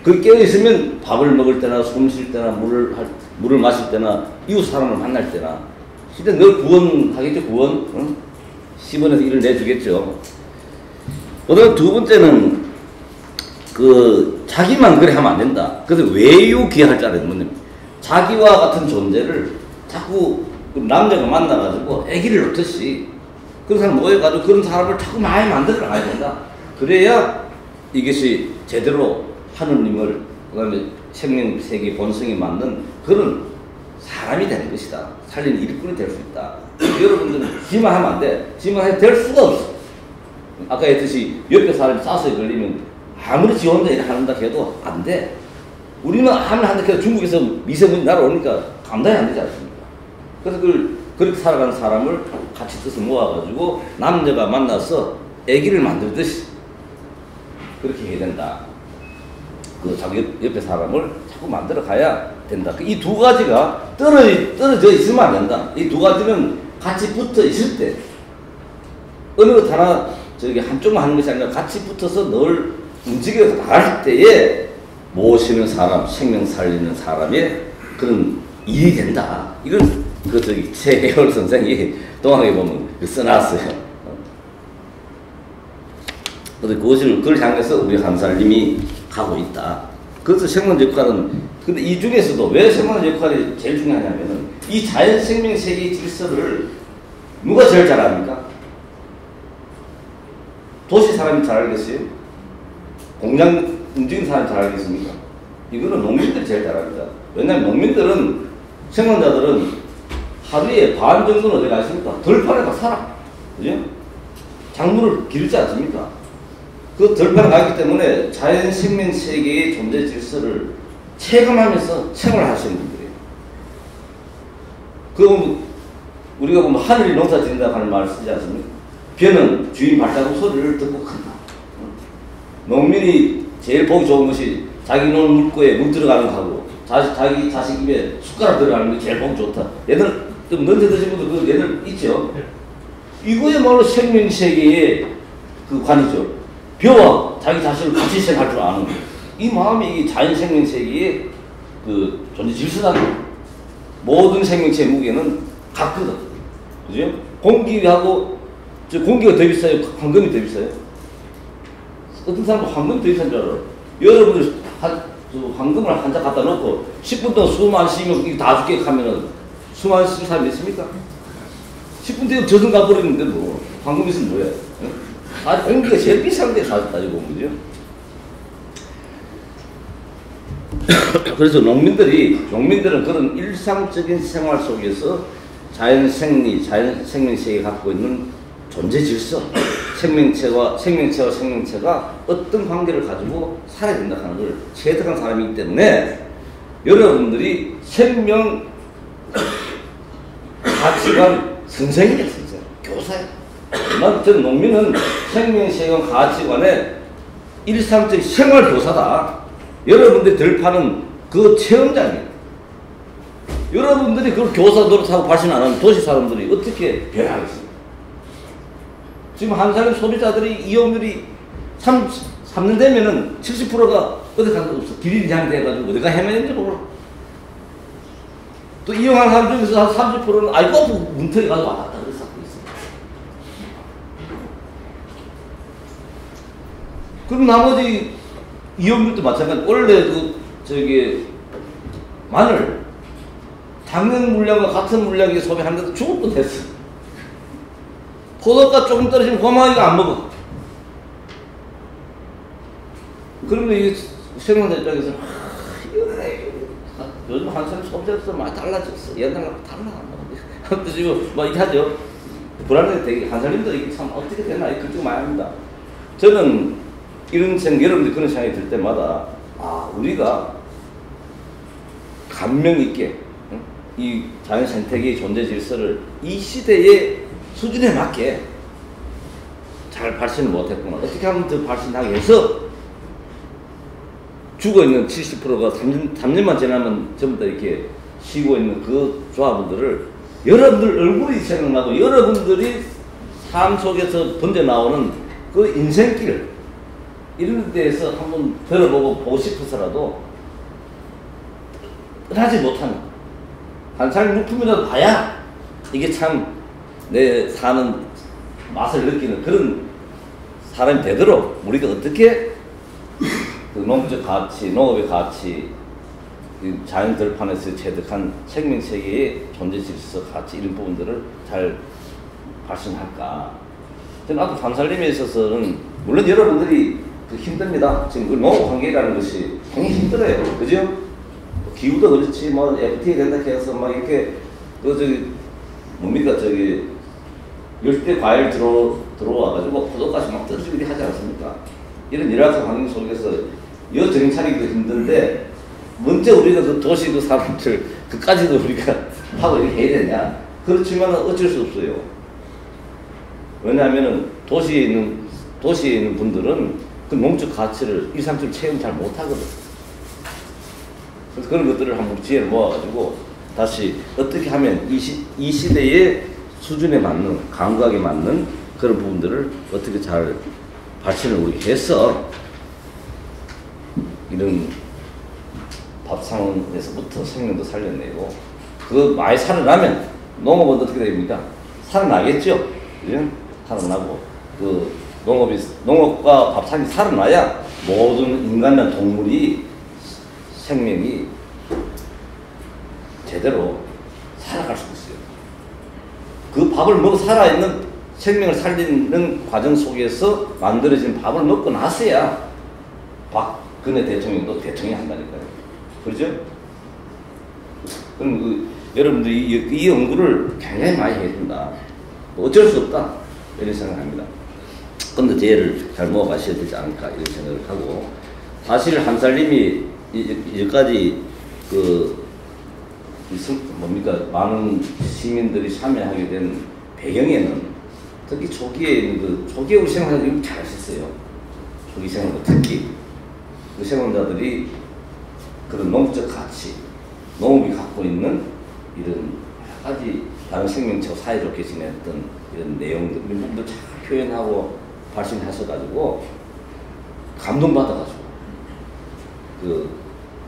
D: 그 깨어있으면 밥을 먹을 때나 숨 쉴 때나 물을 마실 때나 이웃 사람을 만날 때나 진짜 늘 구원하겠죠, 구원. 응? 10원에서 1을 내주겠죠. 그다음 두 번째는 자기만 그래 하면 안 된다. 그래서 외유기할 자는 뭐냐면 자기와 같은 존재를 자꾸 남자가 만나가지고 아기를 놓듯이 그런 사람 모여가지고 그런 사람을 자꾸 많이 만들어 가야 된다. 그래야 이것이 제대로 하느님을 그다음에 생명세계 본성이 맞는 그런 사람이 되는 것이다. 살리는 일꾼이 될 수 있다. 여러분들은 지만 하면 안 돼. 지만 해도 될 수가 없어. 아까 했듯이 옆에 사람이 싸서 걸리면 아무리 지 혼자 일을 한다 해도 안 돼. 우리는 하면 한다 해도 중국에서 미세먼지 날아오니까 감당이 안 되지 않습니까? 그래서 그렇게 살아가는 사람을 같이 뜻을 모아가지고 남자가 만나서 아기를 만들듯이 그렇게 해야 된다. 자기 옆에 사람을 자꾸 만들어 가야 된다. 이 두 가지가 떨어져 있으면 안 된다. 이 두 가지는 같이 붙어 있을 때, 어느 것 하나, 한쪽만 하는 것이 아니라 같이 붙어서 늘 움직여서 나갈 때에 모시는 사람, 생명 살리는 사람의 그런 일이 된다. 이건 최혜월 선생이 동학에 보면 써놨어요. 그걸 향해서 우리 한살님이 가고 있다. 그래서 생명 역할은, 근데 이 중에서도 왜 생명 역할이 제일 중요하냐면은 이 자연 생명 세계의 질서를 누가 제일 잘 압니까? 도시 사람이 잘 알겠어요? 공장 움직이는 사람이 잘 알겠습니까? 이거는 농민들이 제일 잘 압니다. 왜냐하면 농민들은, 생명자들은 하루에 반 정도는 어디 가십니까? 들판에 가 살아. 그죠? 작물을 기르지 않습니까? 그 들판에 가기 때문에 자연 생명 세계의 존재 질서를 체감하면서 생활하시는 분들이에요. 우리가 보면 하늘이 농사 짓는다고 하는 말을 쓰지 않습니까? 벼는 주인 발자국 소리를 듣고 큰다. 농민이 제일 보기 좋은 것이 자기 놓은 물고에 물 들어가는 거하고 자기 자식 입에 숟가락 들어가는 게 제일 보기 좋다. 얘들 좀 넘쳐 드신 분들 얘들 있죠? 이거야말로 생명세계의 관이죠. 벼와 자기 자신을 같이 생각할 줄 아는 거예요. 이 마음이 이 자연생명세계의 존재 질서다. 모든 생명체의 무게는 같거든. 그죠? 공기가 더 비싸요? 황금이 더 비싸요? 어떤 사람은 황금이 더 비싼 줄 알아요. 여러분들 황금을 한 장 갖다 놓고 10분 동안 숨 안 쉬면 이거 다 죽게 하면은 숨 안 쉬는 사람이 있습니까? 10분 뒤에 저승 가버리는데 뭐 황금 있으면 뭐야? 공기가 제일 비싼데 사실 따지고 보면 그죠? 그래서 농민들은 그런 일상적인 생활 속에서 자연 생명체가 갖고 있는 존재 질서, 생명체와 생명체가 어떤 관계를 가지고 살아야 된다 하는 걸 체득한 사람이기 때문에 여러분들이 생명 가치관 선생이냐, 선생, 교사야. 저는 농민은 생명체관 가치관의 일상적 생활 교사다. 여러분들이 들파는 그 체험장이에요. 여러분들이 그걸 교사 노릇하고 발신 안 하면 도시 사람들이 어떻게 변하겠습니까? 지금 한사람 소비자들이 이용률이 3년 되면은 70%가 어디 간 거 없어. 길이 이상 돼가지고 어디가 헤매는지 몰라. 또 이용한 사람 중에서 한 30%는 아이고 문턱에 가서 왔다 갔다 그래서 하고 있어. 그럼 나머지 이용률도 마찬가지. 원래 마늘 작년 물량과 같은 물량이 소비하는데도 죽을 뻔했어. 포도가 조금 떨어지면 고마이가 안 먹어. 그러면 이 생산자 입장에서 요즘 한참 소비자도 많이 달라졌어. 옛날하고 달라. 지금 뭐 이렇게 하죠. 불안해 되게 한살림도 이게 참 어떻게 되나 이 걱정 많이 합니다. 저는 이런 생각, 여러분들 그런 생각이 들 때마다 우리가 감명 있게 이 자연 생태계의 존재 질서를 이 시대의 수준에 맞게 잘 발신을 못했구나. 어떻게 하면 더 발신하게 해서 죽어있는 70%가 3년만 지나면 전부 다 이렇게 쉬고 있는 그 조합원들을 여러분들 얼굴이 생각나고 여러분들이 삶 속에서 번져나오는 그 인생길 이런 데에서 한번 들어보고 보고 싶어서라도 하지 못하는 한살 물품이라도 봐야 이게 참 내 사는 맛을 느끼는 그런 사람이 되도록 우리가 어떻게 그 농부적 가치, 농업의 가치, 자연 들판에서 체득한 생명체계의 존재 질서, 가치 이런 부분들을 잘 발신할까. 저는 아까 산살림에 있어서는 물론 여러분들이 힘듭니다. 지금 그 농업 환경이라는 것이 굉장히 힘들어요. 그죠? 기후도 그렇지, 뭐 FTA 된다 해서 막 이렇게 뭡니까 열대 과일 들어와가지고 포도까지 막 떨어지고 하지 않습니까? 이런 열악한 환경 속에서 정신 차리기도 힘든데 먼저 우리가 그 도시 그 사람들 그까지도 우리가 하고 이렇게 해야 되냐? 그렇지만 어쩔 수 없어요. 왜냐하면은 도시에 있는 분들은 그 농적 가치를 일상적으로 체험 잘 못하거든. 그래서 그런 것들을 한번 지혜를 모아가지고 다시 어떻게 하면 이 시대의 수준에 맞는 감각에 맞는 그런 부분들을 어떻게 잘 발신을 우리 해서 이런 밥상에서부터 생명도 살려내고 그 많이 살아나면 농업은 어떻게 됩니까? 살아나겠죠. 그죠? 살아나고 그 농업과 밥상이 살아나야 모든 인간이나 동물이 생명이 제대로 살아갈 수 있어요. 그 밥을 먹고 살아있는 생명을 살리는 과정 속에서 만들어진 밥을 먹고 나서야 박근혜 대통령도 대통령이 한다니까요. 그렇죠? 그럼 여러분들이 이 연구를 굉장히 많이 해준다. 어쩔 수 없다. 이런 생각을 합니다. 근데 지혜를 잘 모아가셔야 되지 않을까 이런 생각을 하고 사실 한살림이 이제까지 많은 시민들이 참여하게 된 배경에는 특히 초기에 우리 생활자들이 잘하셨어요. 초기 생활자 특히 그 생활자들이 그런 농적 가치, 농업이 갖고 있는 이런 여러 가지 다른 생명체와 사이좋게 지냈던 이런 내용들, 이런 부분들 잘 표현하고 발신하셔가지고 감동받아가지고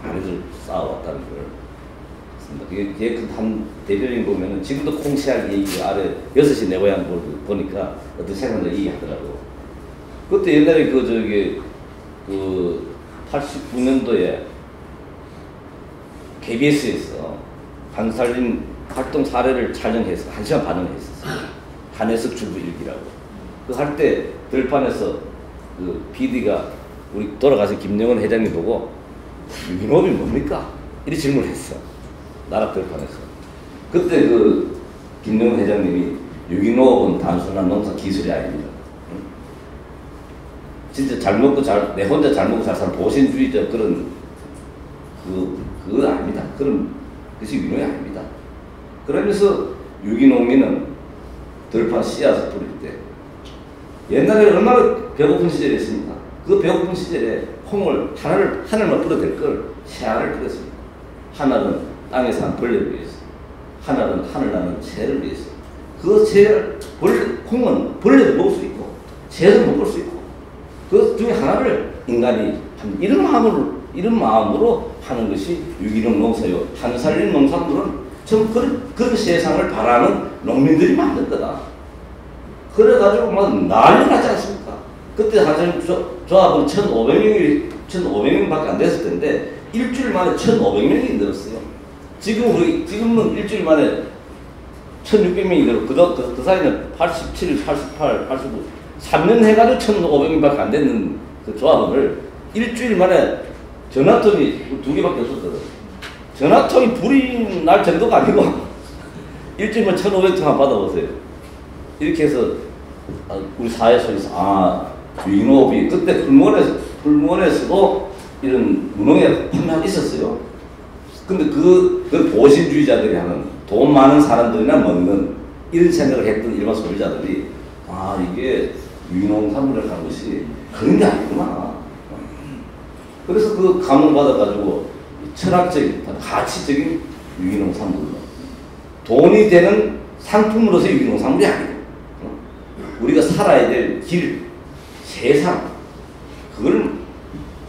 D: 아내들 쌓아왔다는 걸. 한 대표님 보면은 지금도 콩씨알 얘기 아래 6시 내 고향 보니까 어떤 생각을 얘기하더라고. 그때 옛날에 89년도에 KBS에서 한살림 활동 사례를 촬영해서 1시간 반을 했었어요. 한해석 주부 일기라고. 그 할 때 들판에서 PD가 우리 돌아가신 김영원 회장님 보고 유기농업이 뭡니까? 이렇게 질문을 했어. 나라 들판에서. 그때 김영원 회장님이 유기농업은 단순한 농사 기술이 아닙니다. 응? 진짜 잘 먹고 내 혼자 잘 먹고 잘 사는 보신주의적 그건 아닙니다. 그런 것이 유기농이 아닙니다. 그러면서 유기농민은 들판 씨앗을 뿌릴 때 옛날에 얼마나 배고픈 시절이 있습니까? 그 배고픈 시절에 콩을 하늘만 뿌려댈 걸 세 알을 뿌렸습니다. 하나는 땅에 사는 벌레를 위해서, 하나는 하늘 나는 새를 위해서. 그 콩은 벌레도 먹을 수 있고, 새도 먹을 수 있고, 그 중에 하나를 인간이 이런 마음으로 하는 것이 유기농 농사요. 한살림 농산물은 전 그런 세상을 바라는 농민들이 만든 거다. 그래가지고 막 난리 나지 않습니까? 그때 한살림 조합은 1,500명밖에 안 됐을 텐데, 일주일 만에 1,500명이 늘었어요. 지금은 일주일 만에 1,600명이 늘었고, 그 사이는 87, 88, 89, 3년 해가지고 1,500명밖에 안 되는 그 조합을 일주일 만에 전화통이 2개밖에 없었거든. 전화통이 불이 날 정도가 아니고, 일주일만 1,500통만 받아보세요. 이렇게 해서 우리 사회 속에서 유인호흡이 그때 불문에서도 이런 무농약 판매가 있었어요. 근데 그 보신주의자들이 하는 돈 많은 사람들이나 먹는 이런 생각을 했던 일반 소비자들이 이게 유인농산물을 한 것이 그런 게 아니구나. 그래서 그 감동받아가지고 철학적인, 가치적인 유기농산물로 돈이 되는 상품으로서 유기농산물이 아니고 우리가 살아야 될 길, 세상 그걸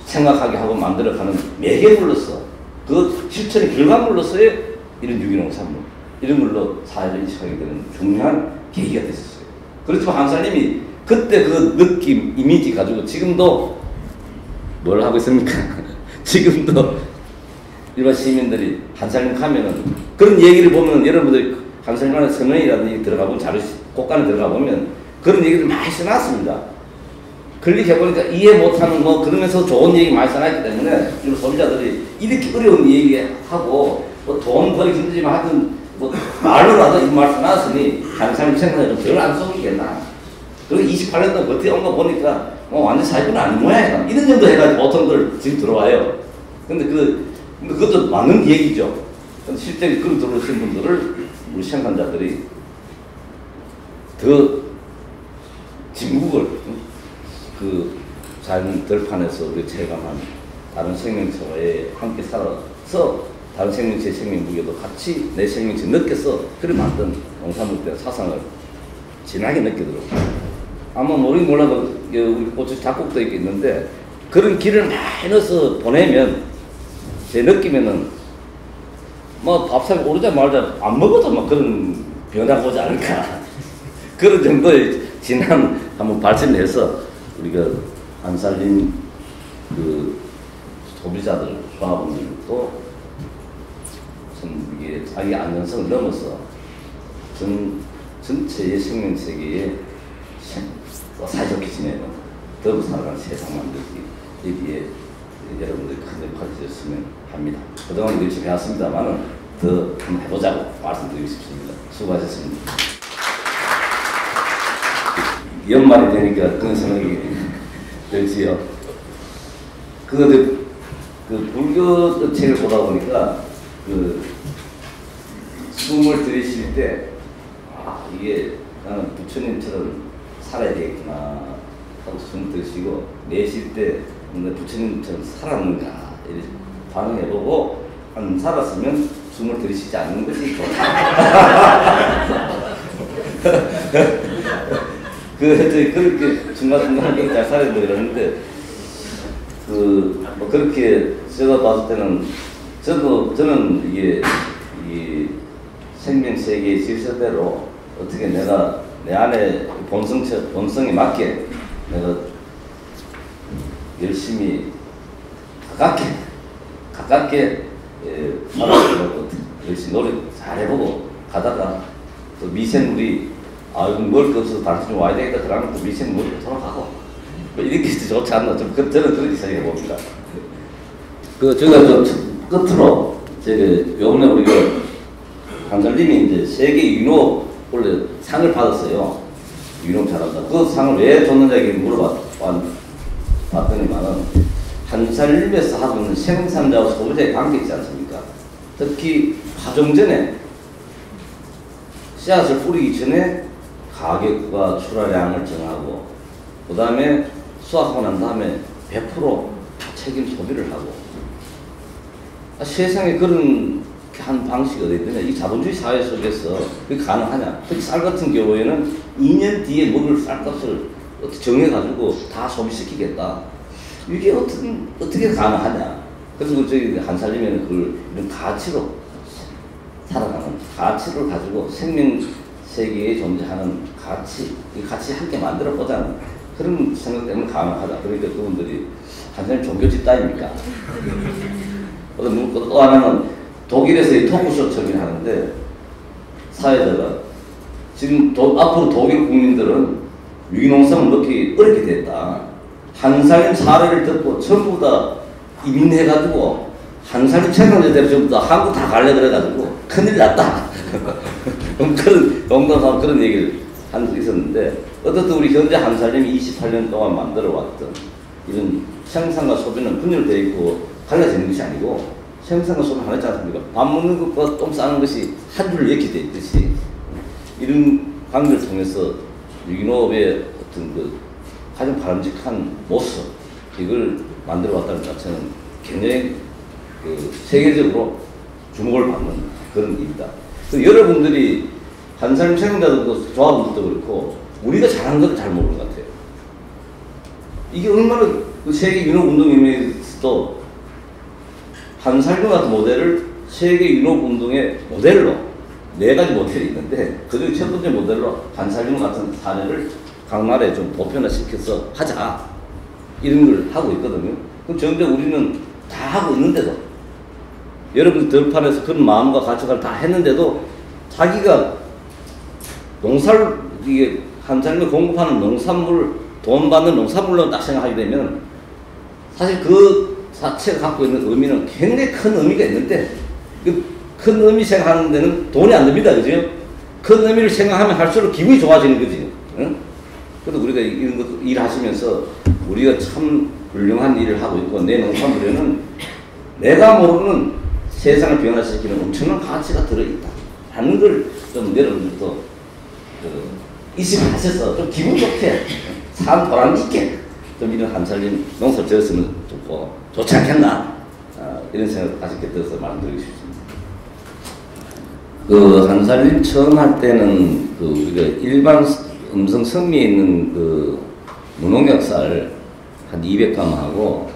D: 생각하게 하고 만들어가는 매개물로서 그 실천의 결과물로서의 이런 유기농산물 이런 걸로 사회를 인식하게 되는 중요한 계기가 됐었어요. 그렇지만 한살님이 그때 그 느낌, 이미지 가지고 지금도 뭘 하고 있습니까? 지금도 일반 시민들이 한살림 가면은 그런 얘기를 보면 여러분들이 한살림의 서명이라든지 들어가 보면 자료 곳간에 들어가 보면 그런 얘기를 많이 써놨습니다. 클릭해보니까 이해 못하는 뭐 그러면서 좋은 얘기 많이 써놨기 때문에 일반 소비자들이 이렇게 어려운 얘기하고 뭐 돈 벌기 힘들지만 하여튼 뭐 말로라도 이 말 써놨으니 한살림 생각에 좀 덜 안 속이겠나. 그리고 28년 동안 버텨온 거 보니까 완전 사회는 아닌 모양이다. 이런 정도 해가지고 보통들 지금 들어와요. 근데 그것도 맞는 얘기죠. 근데 실제 그런 들어오신 분들을 우리 생산자들이 더 진국을 그 자연 들판에서 우리 체감한 다른 생명체와의 함께 살아서 다른 생명체의 생명 무게도 같이 내 생명체 느껴서 그래 만든 농산물 때 사상을 진하게 느끼더라고요. 아마 모르긴 몰라도 우리 고추 작곡도 있겠는데 그런 길을 많이 넣어서 보내면 제 느낌에는 뭐 밥상에 오르자 말자 안 먹어도 막 그런 변화가 오지 않을까 그런 정도의 진한 한번 발전해서 우리가 한살림 그 소비자들 조합원들도 좀 이게 자기 안전성을 넘어서 전체의 생명 세계에 사이좋게 지내는 더불어 살아가는 세상 만들기 여기에 여러분들이 큰 역할을 해주셨으면 합니다. 그동안 열심히 해왔습니다만은 더 한번 해보자고 말씀드리고 싶습니다. 수고하셨습니다. 연말이 되니까 그런 생각이 들지요. 그 불교 책을 보다 보니까 그 숨을 들이쉴 때 이게 나는 부처님처럼 살아야 되겠구나 하고 숨 들이쉬고 내쉴 때 부처님처럼 살았는가 이렇게 반응해보고 한 살았으면 숨을 들이쉬지 않는 것이 좋다. 그렇게 중간중간하게 잘 살아야 되고 이러는데 뭐 그렇게 제가 봤을 때는 저는 이게 이 생명 세계의 질서대로 어떻게 내가 내 안에 본성에 맞게 내가 열심히 가깝게 살아보려고 열심히 노력 잘 해보고 가다가 또 미생물이 먹을 거 없어서 당신이 와야 되겠다 그러면 또 미생물이 돌아가고 뭐 이렇게 좋지 않나 저는 그렇게 생각해 봅니다. 제가 끝으로 요번에 우리가 한살림이 이제 세계 유인호 원래 상을 받았어요. 유인호 잘한다. 그 상을 왜 줬는지 물어봤더니만은 한살림에서 하고 있는 생산자와 소비자의 관계 있지 않습니까? 특히 파종전에 씨앗을 뿌리기 전에 가격과 출하량을 정하고 그 다음에 수확하고 난 다음에 100% 책임 소비를 하고 세상에 그런 한 방식이 어디 있느냐. 이 자본주의 사회 속에서 그게 가능하냐. 특히 쌀 같은 경우에는 2년 뒤에 먹을 쌀값을 정해가지고 다 소비시키겠다. 이게 어떻게 가능하냐. 그래서 저희 한살림에는 그걸 이런 가치로 살아가는 가치를 가지고 생명 세계에 존재하는 가치, 이 가치 함께 만들어 보자는 그런 생각 때문에 가능하다. 그러니까 그분들이 한살림 종교 집단입니까? 또 하나는 독일에서 이 토크쇼처럼 하는데 사회자가 지금 앞으로 독일 국민들은 유기농산을 넣기 어렵게 됐다. 한살림 사례를 듣고 전부 다 이민해가지고 한살림 생산자들 전부 다 한국 다 갈래 그래가지고 큰일 났다. 그런 농담하면 그런 얘기를 한 적이 있었는데 어떻든 우리 현재 한살림이 28년 동안 만들어왔던 이런 생산과 소비는 분열되어 있고 갈라져 있는 것이 아니고 생산과 소비는 하나지 않습니까? 밥 먹는 것과 똥 싸는 것이 한 줄로 이렇게 되어 있듯이 이런 관계를 통해서 유기농업의 어떤 그 가장 바람직한 모습 이걸 만들어 왔다는 자체는 굉장히 그 세계적으로 주목을 받는 그런 일이다. 여러분들이 한살림 생산자들도 조합원들도 그렇고 우리가 잘하는 걸 잘 모르는 것 같아요. 이게 얼마나 그 세계 유럽운동에서도 한살림 같은 모델을 세계 유럽운동의 모델로 4가지 모델이 있는데 그중에 첫 번째 모델로 한살림 같은 사례를 각 나라에 좀 보편화시켜서 하자 이런 걸 하고 있거든요. 그럼 정작 우리는 다 하고 있는데도 여러분 들판에서 그런 마음과 가치관을 다 했는데도 자기가 이게 한살림에 공급하는 농산물 돈 받는 농산물로 딱 생각하게 되면 사실 그 자체가 갖고 있는 의미는 굉장히 큰 의미가 있는데 그 큰 의미 생각하는 데는 돈이 안 듭니다. 그죠? 큰 의미를 생각하면 할수록 기분이 좋아지는 거지. 응? 그래도 우리가 이런 것 일하시면서 우리가 참 훌륭한 일을 하고 있고 내 농산물에는 내가 모르는 세상을 변화시키는 엄청난 가치가 들어있다 하는 걸 좀 여러분들도 인식하셔서 좀 기분 좋게 삶 보람 있게 좀 이런 한살림 농사를 지었으면 좋고 좋지 않겠나 이런 생각 가지게 돼서 말씀드리고 싶습니다. 그 한살림 처음 할 때는 그 우리가 일반 음성 성미에 있는 그 무농약 쌀 한 200g 하고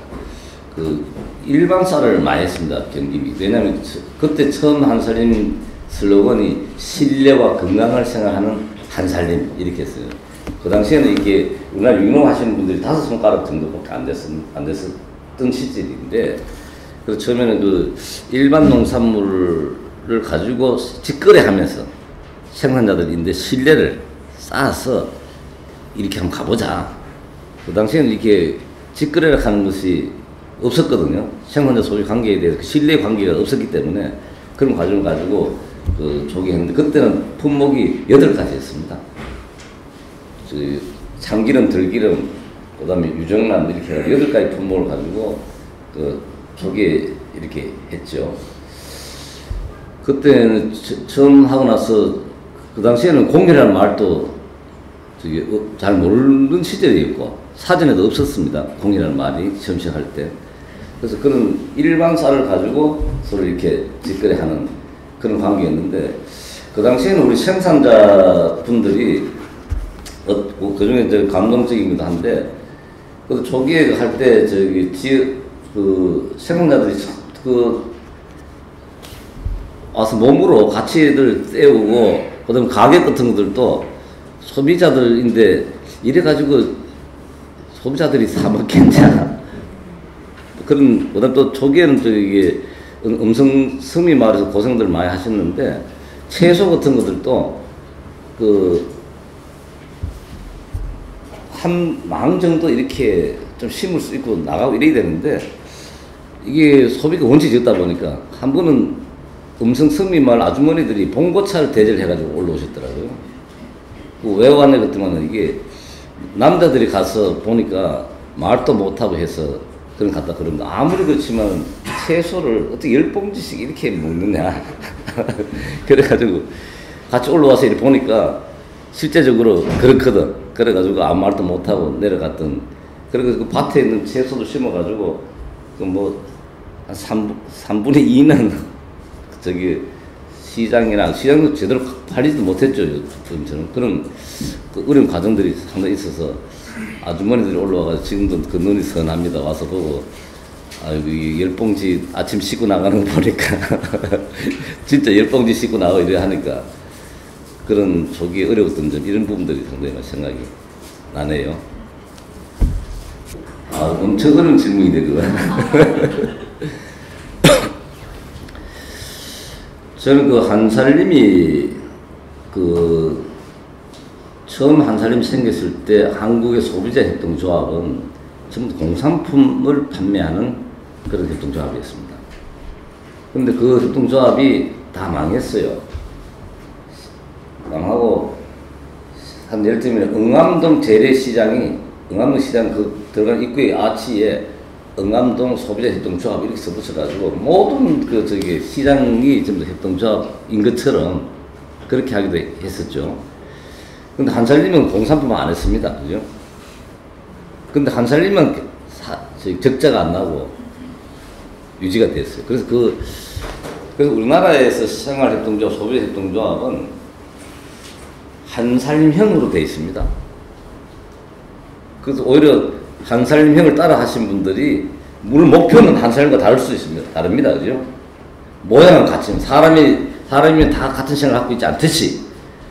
D: 그 일반 쌀을 많이 했습니다. 경림이. 왜냐하면 그때 처음 한살림 슬로건이 신뢰와 건강을 생각하는 한살림 이렇게 했어요. 그 당시에는 이게 우리나라 유농 하시는 분들이 5손가락 정도밖에 안 됐었던 시절인데 그래서 처음에는 그 일반 농산물을 가지고 직거래하면서 생산자들인데 신뢰를 쌓아서 이렇게 한번 가보자. 그 당시에는 이렇게 직거래를 하는 것이 없었거든요. 생산자 소비 관계에 대해서 신뢰 관계가 없었기 때문에 그런 과정을 가지고 그 조기했는데 그때는 품목이 8가지였습니다. 참기름, 들기름, 그 다음에 유정란 이렇게 8가지 품목을 가지고 그 조기에 이렇게 했죠. 그때는 처음 하고 나서 그 당시에는 공이라는 말도 잘 모르는 시절이었고 사전에도 없었습니다. 공이라는 말이 처음 시작할 때. 그래서 그런 일반 쌀을 가지고 서로 이렇게 직거래하는 그런 관계였는데 그 당시에는 우리 생산자분들이 그 중에 이제 감동적이기도 한데 그 초기에 할 때 저기 그 생산자들이 그 와서 몸으로 가치를 떼우고 그다음 가격 같은 것들도 소비자들인데 이래가지고 소비자들이 사 먹겠냐 그런 그다음 또 초기에는 또 이게 음성 성미 마을에서 고생들 많이 하셨는데 채소 같은 것들도 그 한 망 정도 이렇게 좀 심을 수 있고 나가고 이래야 되는데 이게 소비가 원체 적다 보니까 한 번은 음성 성미 마을 아주머니들이 봉고차를 대절 해가지고 올라오셨더라고요. 왜 왔냐 그랬더니 이게 남자들이 가서 보니까 말도 못하고 해서 그런 갔다 그럽니다. 아무리 그렇지만 채소를 어떻게 10봉지씩 이렇게 먹느냐. 그래가지고 같이 올라와서 이렇게 보니까 실제적으로 그렇거든. 그래가지고 아무 말도 못하고 내려갔던. 그래서 그 밭에 있는 채소도 심어가지고 그 뭐 한 3분의 2는 저기 시장도 제대로 팔리지도 못했죠. 저는 그런 그 어려운 과정들이 상당히 있어서 아주머니들이 올라와가지고 지금도 그 눈이 선합니다. 와서 보고 아이고 이 10봉지 아침 씻고 나가는 거 보니까 진짜 10봉지 씻고 나가고 이래 하니까 그런 초기에 어려웠던 점 이런 부분들이 상당히 생각이 나네요. 아 엄청 어려운 질문이네 그거. 저는 그 한살림이 그 처음 한살림 생겼을 때 한국의 소비자 협동조합은 전부 공산품을 판매하는 그런 협동조합이었습니다. 근데 그 협동조합이 다 망했어요. 망하고 한 예를 들면 응암동 재래시장이 응암동 시장 그 들어간 입구의 아치에 응암동 소비자 협동조합 이렇게 써붙여가지고 모든 그 저기 시장이 전부 협동조합인 것처럼 그렇게 하기도 했었죠. 근데 한살림은 공산품은 안 했습니다. 그죠? 근데 한살림은 적자가 안 나고 유지가 됐어요. 그래서 그래서 우리나라에서 생활협동조합, 소비자협동조합은 한살림형으로 되어 있습니다. 그래서 오히려 한살림형을 따라 하신 분들이 물론 목표는 한살림과 다를 수 있습니다. 다릅니다. 그죠? 모양은 같지만 사람이 다 같은 생각을 갖고 있지 않듯이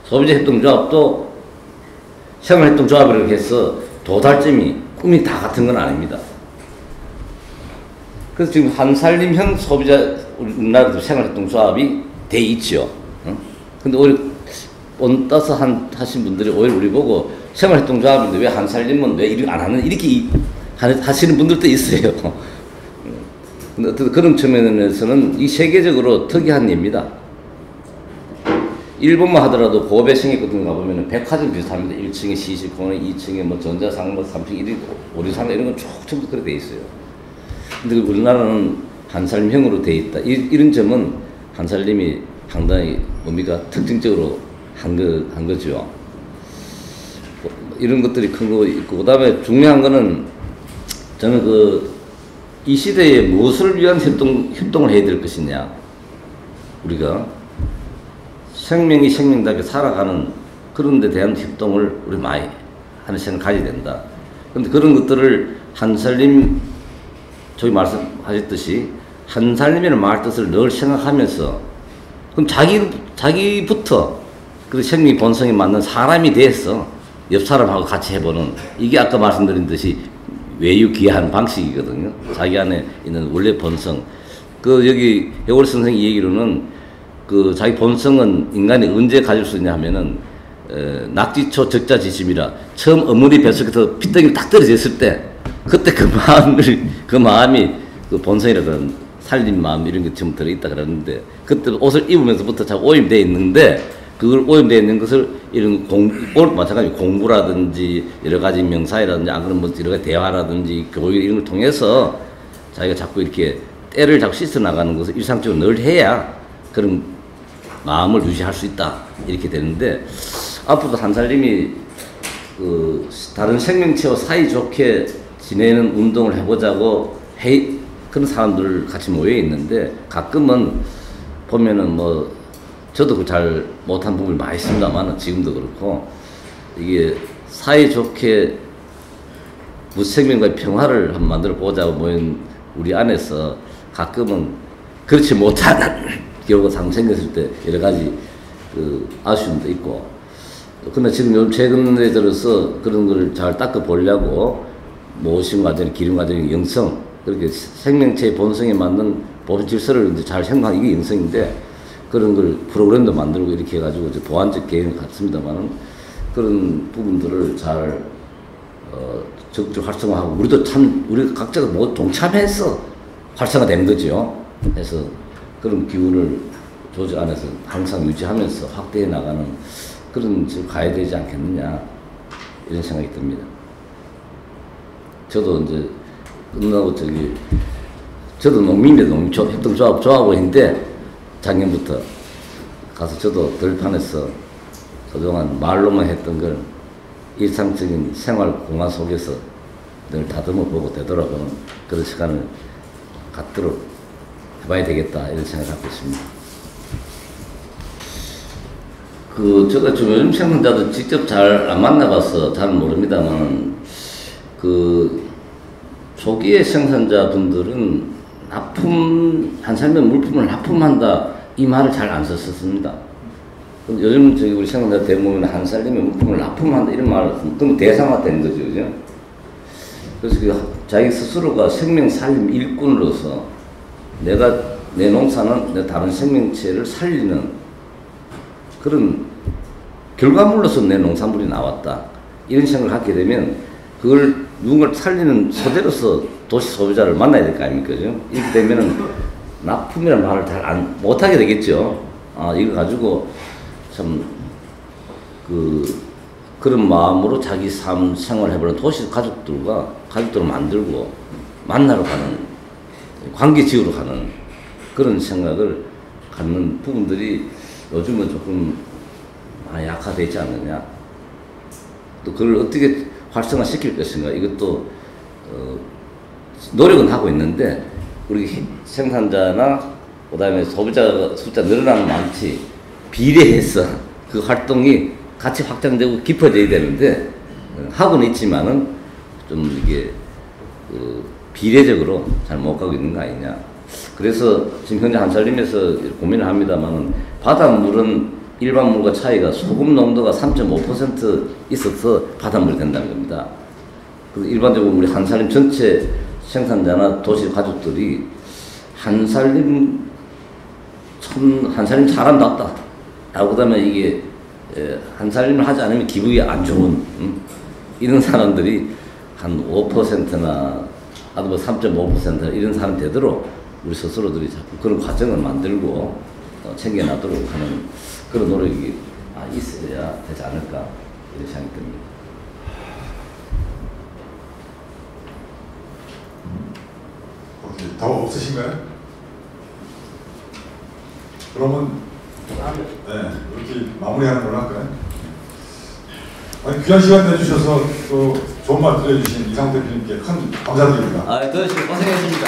D: 소비자협동조합도 생활협동조합이라고 해서 도달점이 꿈이 다 같은 건 아닙니다. 그래서 지금 한살림형 소비자 우리나라도 생활협동조합이 돼 있죠. 근데 오히려 온따서 하신 분들이 오히려 우리 보고 생활협동조합인데 왜 한살림은 왜 이렇게 안 하는 이렇게 하시는 분들도 있어요. 근데 어떤 그런 측면에서는 이 세계적으로 특이한 예입니다. 일본만 하더라도 고베 생애 같은 거 가보면 백화점 비슷합니다. 1층에 시식코너, 2층에 뭐 전자상가, 3층 1위, 오리상가 이런 건 쭉 전부 그렇게 돼 있어요. 근데 우리나라는 한살림형으로 돼 있다. 이런 점은 한살림이 상당히 뭡니까 특징적으로 한 거죠. 이런 것들이 큰 거 있고, 그 다음에 중요한 거는 저는 이 시대에 무엇을 위한 협동을 해야 될 것이냐. 우리가 생명이 생명답게 살아가는 그런 데 대한 협동을 우리 많이 하는 생각을 가져야 된다. 그런데 그런 것들을 한살림, 저기 말씀하셨듯이 한살림이라는 말 뜻을 늘 생각하면서 그럼 자기부터 그 생명의 본성에 맞는 사람이 돼서 옆 사람하고 같이 해보는 이게 아까 말씀드린 듯이 외유기한 방식이거든요. 자기 안에 있는 원래 본성. 여기 여월 선생님 얘기로는 자기 본성은 인간이 언제 가질 수 있냐 하면은 낙지초 적자지심이라 처음 어머니 뱃속에서 피덩이를 딱 떨어졌을 때 그때 그 마음이 본성이라든 살린 마음 이런 게 좀 들어있다 그러는데 그때 옷을 입으면서부터 잘 오염되어 있는데 그걸 오염되어 있는 것을 이런 마찬가지 공부라든지 여러 가지 명사이라든지 안 그러면 뭐 여러 가지 대화라든지 교육 이런 걸 통해서 자기가 자꾸 이렇게 때를 자꾸 씻어 나가는 것을 일상적으로 늘 해야 그런 마음을 유지할 수 있다 이렇게 되는데 앞으로도 한살림이 다른 생명체와 사이좋게 지내는 운동을 해보자고 그런 사람들 같이 모여 있는데 가끔은 보면은 뭐 저도 잘 못한 부분이 많이 있습니다만 지금도 그렇고 이게 사이좋게 무생명과의 평화를 한번 만들어 보자고 모인 우리 안에서 가끔은 그렇지 못한 경우가 생겼을 때 여러 가지 아쉬움도 있고 근데 지금 요즘 최근에 들어서 그런 걸 잘 닦아 보려고 모신 과정, 기름 과정, 영성 그렇게 생명체의 본성에 맞는 보존 질서를 이제 잘 생각하는 이게 영성인데 그런 걸 프로그램도 만들고 이렇게 해가지고 이제 보완적 개념 같습니다만은 그런 부분들을 잘 적극적으로 활성화하고 우리 각자가 뭐 동참해서 활성화되는 거죠. 그래서 그런 기운을 조직 안에서 항상 유지하면서 확대해 나가는 그런 집 가야 되지 않겠느냐 이런 생각이 듭니다. 저도 이제 끝나고 저도 농민입니다. 협동조합 좋아하고 있는데 작년부터 가서 저도 들판에서 그동안 말로만 했던 걸 일상적인 생활 공간 속에서 늘 다듬어 보고 되돌아보는 그런 시간을 갖도록 해봐야 되겠다 이런 생각을 갖고 있습니다. 제가 좀 요즘 생산자도 직접 잘 안 만나봐서 잘 모릅니다만 초기의 생산자분들은 한살면 물품을 납품한다 이 말을 잘 안 썼습니다. 요즘 우리 생산자 대부분 한살림의 물품을 납품한다 이런 말을 그럼 대상화된 거죠, 그죠? 그래서 자기 스스로가 생명 살림 일꾼으로서 내가 내 농사는 내 다른 생명체를 살리는 그런 결과물로서 내 농산물이 나왔다 이런 생각을 갖게 되면 그걸 누군가를 살리는 소재로서 도시 소비자를 만나야 될 거 아닙니까? 그죠? 이렇게 되면은 납품이라는 말을 잘 못하게 되겠죠. 이거 가지고 참 그런 마음으로 자기 삶 생활을 해보는 도시 가족들을 만들고 만나러 가는 관계 지으러 가는 그런 생각을 갖는 부분들이 요즘은 조금 약화되어 있지 않느냐. 또 그걸 어떻게 활성화시킬 것인가. 이것도 노력은 하고 있는데 우리 생산자나 그다음에 소비자 숫자 늘어나는 많지 비례해서 그 활동이 같이 확장되고 깊어져야 되는데 하고는 있지만은 좀 이게 비례적으로 잘 못 가고 있는 거 아니냐. 그래서 지금 현재 한살림에서 고민을 합니다만은 바닷물은 일반 물과 차이가 소금 농도가 3.5% 있어서 바닷물이 된다는 겁니다. 그래서 일반적으로 우리 한살림 전체 생산자나 도시 가족들이 한살림 잘한다 라고 그다음에 이게 한살림을 하지 않으면 기분이 안 좋은 이런 사람들이 한 5%나 아니면 3.5%나 이런 사람이 되도록 우리 스스로들이 자꾸 그런 과정을 만들고 챙겨나도록 하는 그런 노력이 있어야 되지 않을까 이런 생각이 듭니다.
A: 더 없으신가요? 그러면 이렇게 마무리하는 걸로 할까요? 귀한 시간 내주셔서 또 좋은 말 들려주신 이상호 대표님께 큰 감사드립니다.
D: 도현 씨 고생했습니다.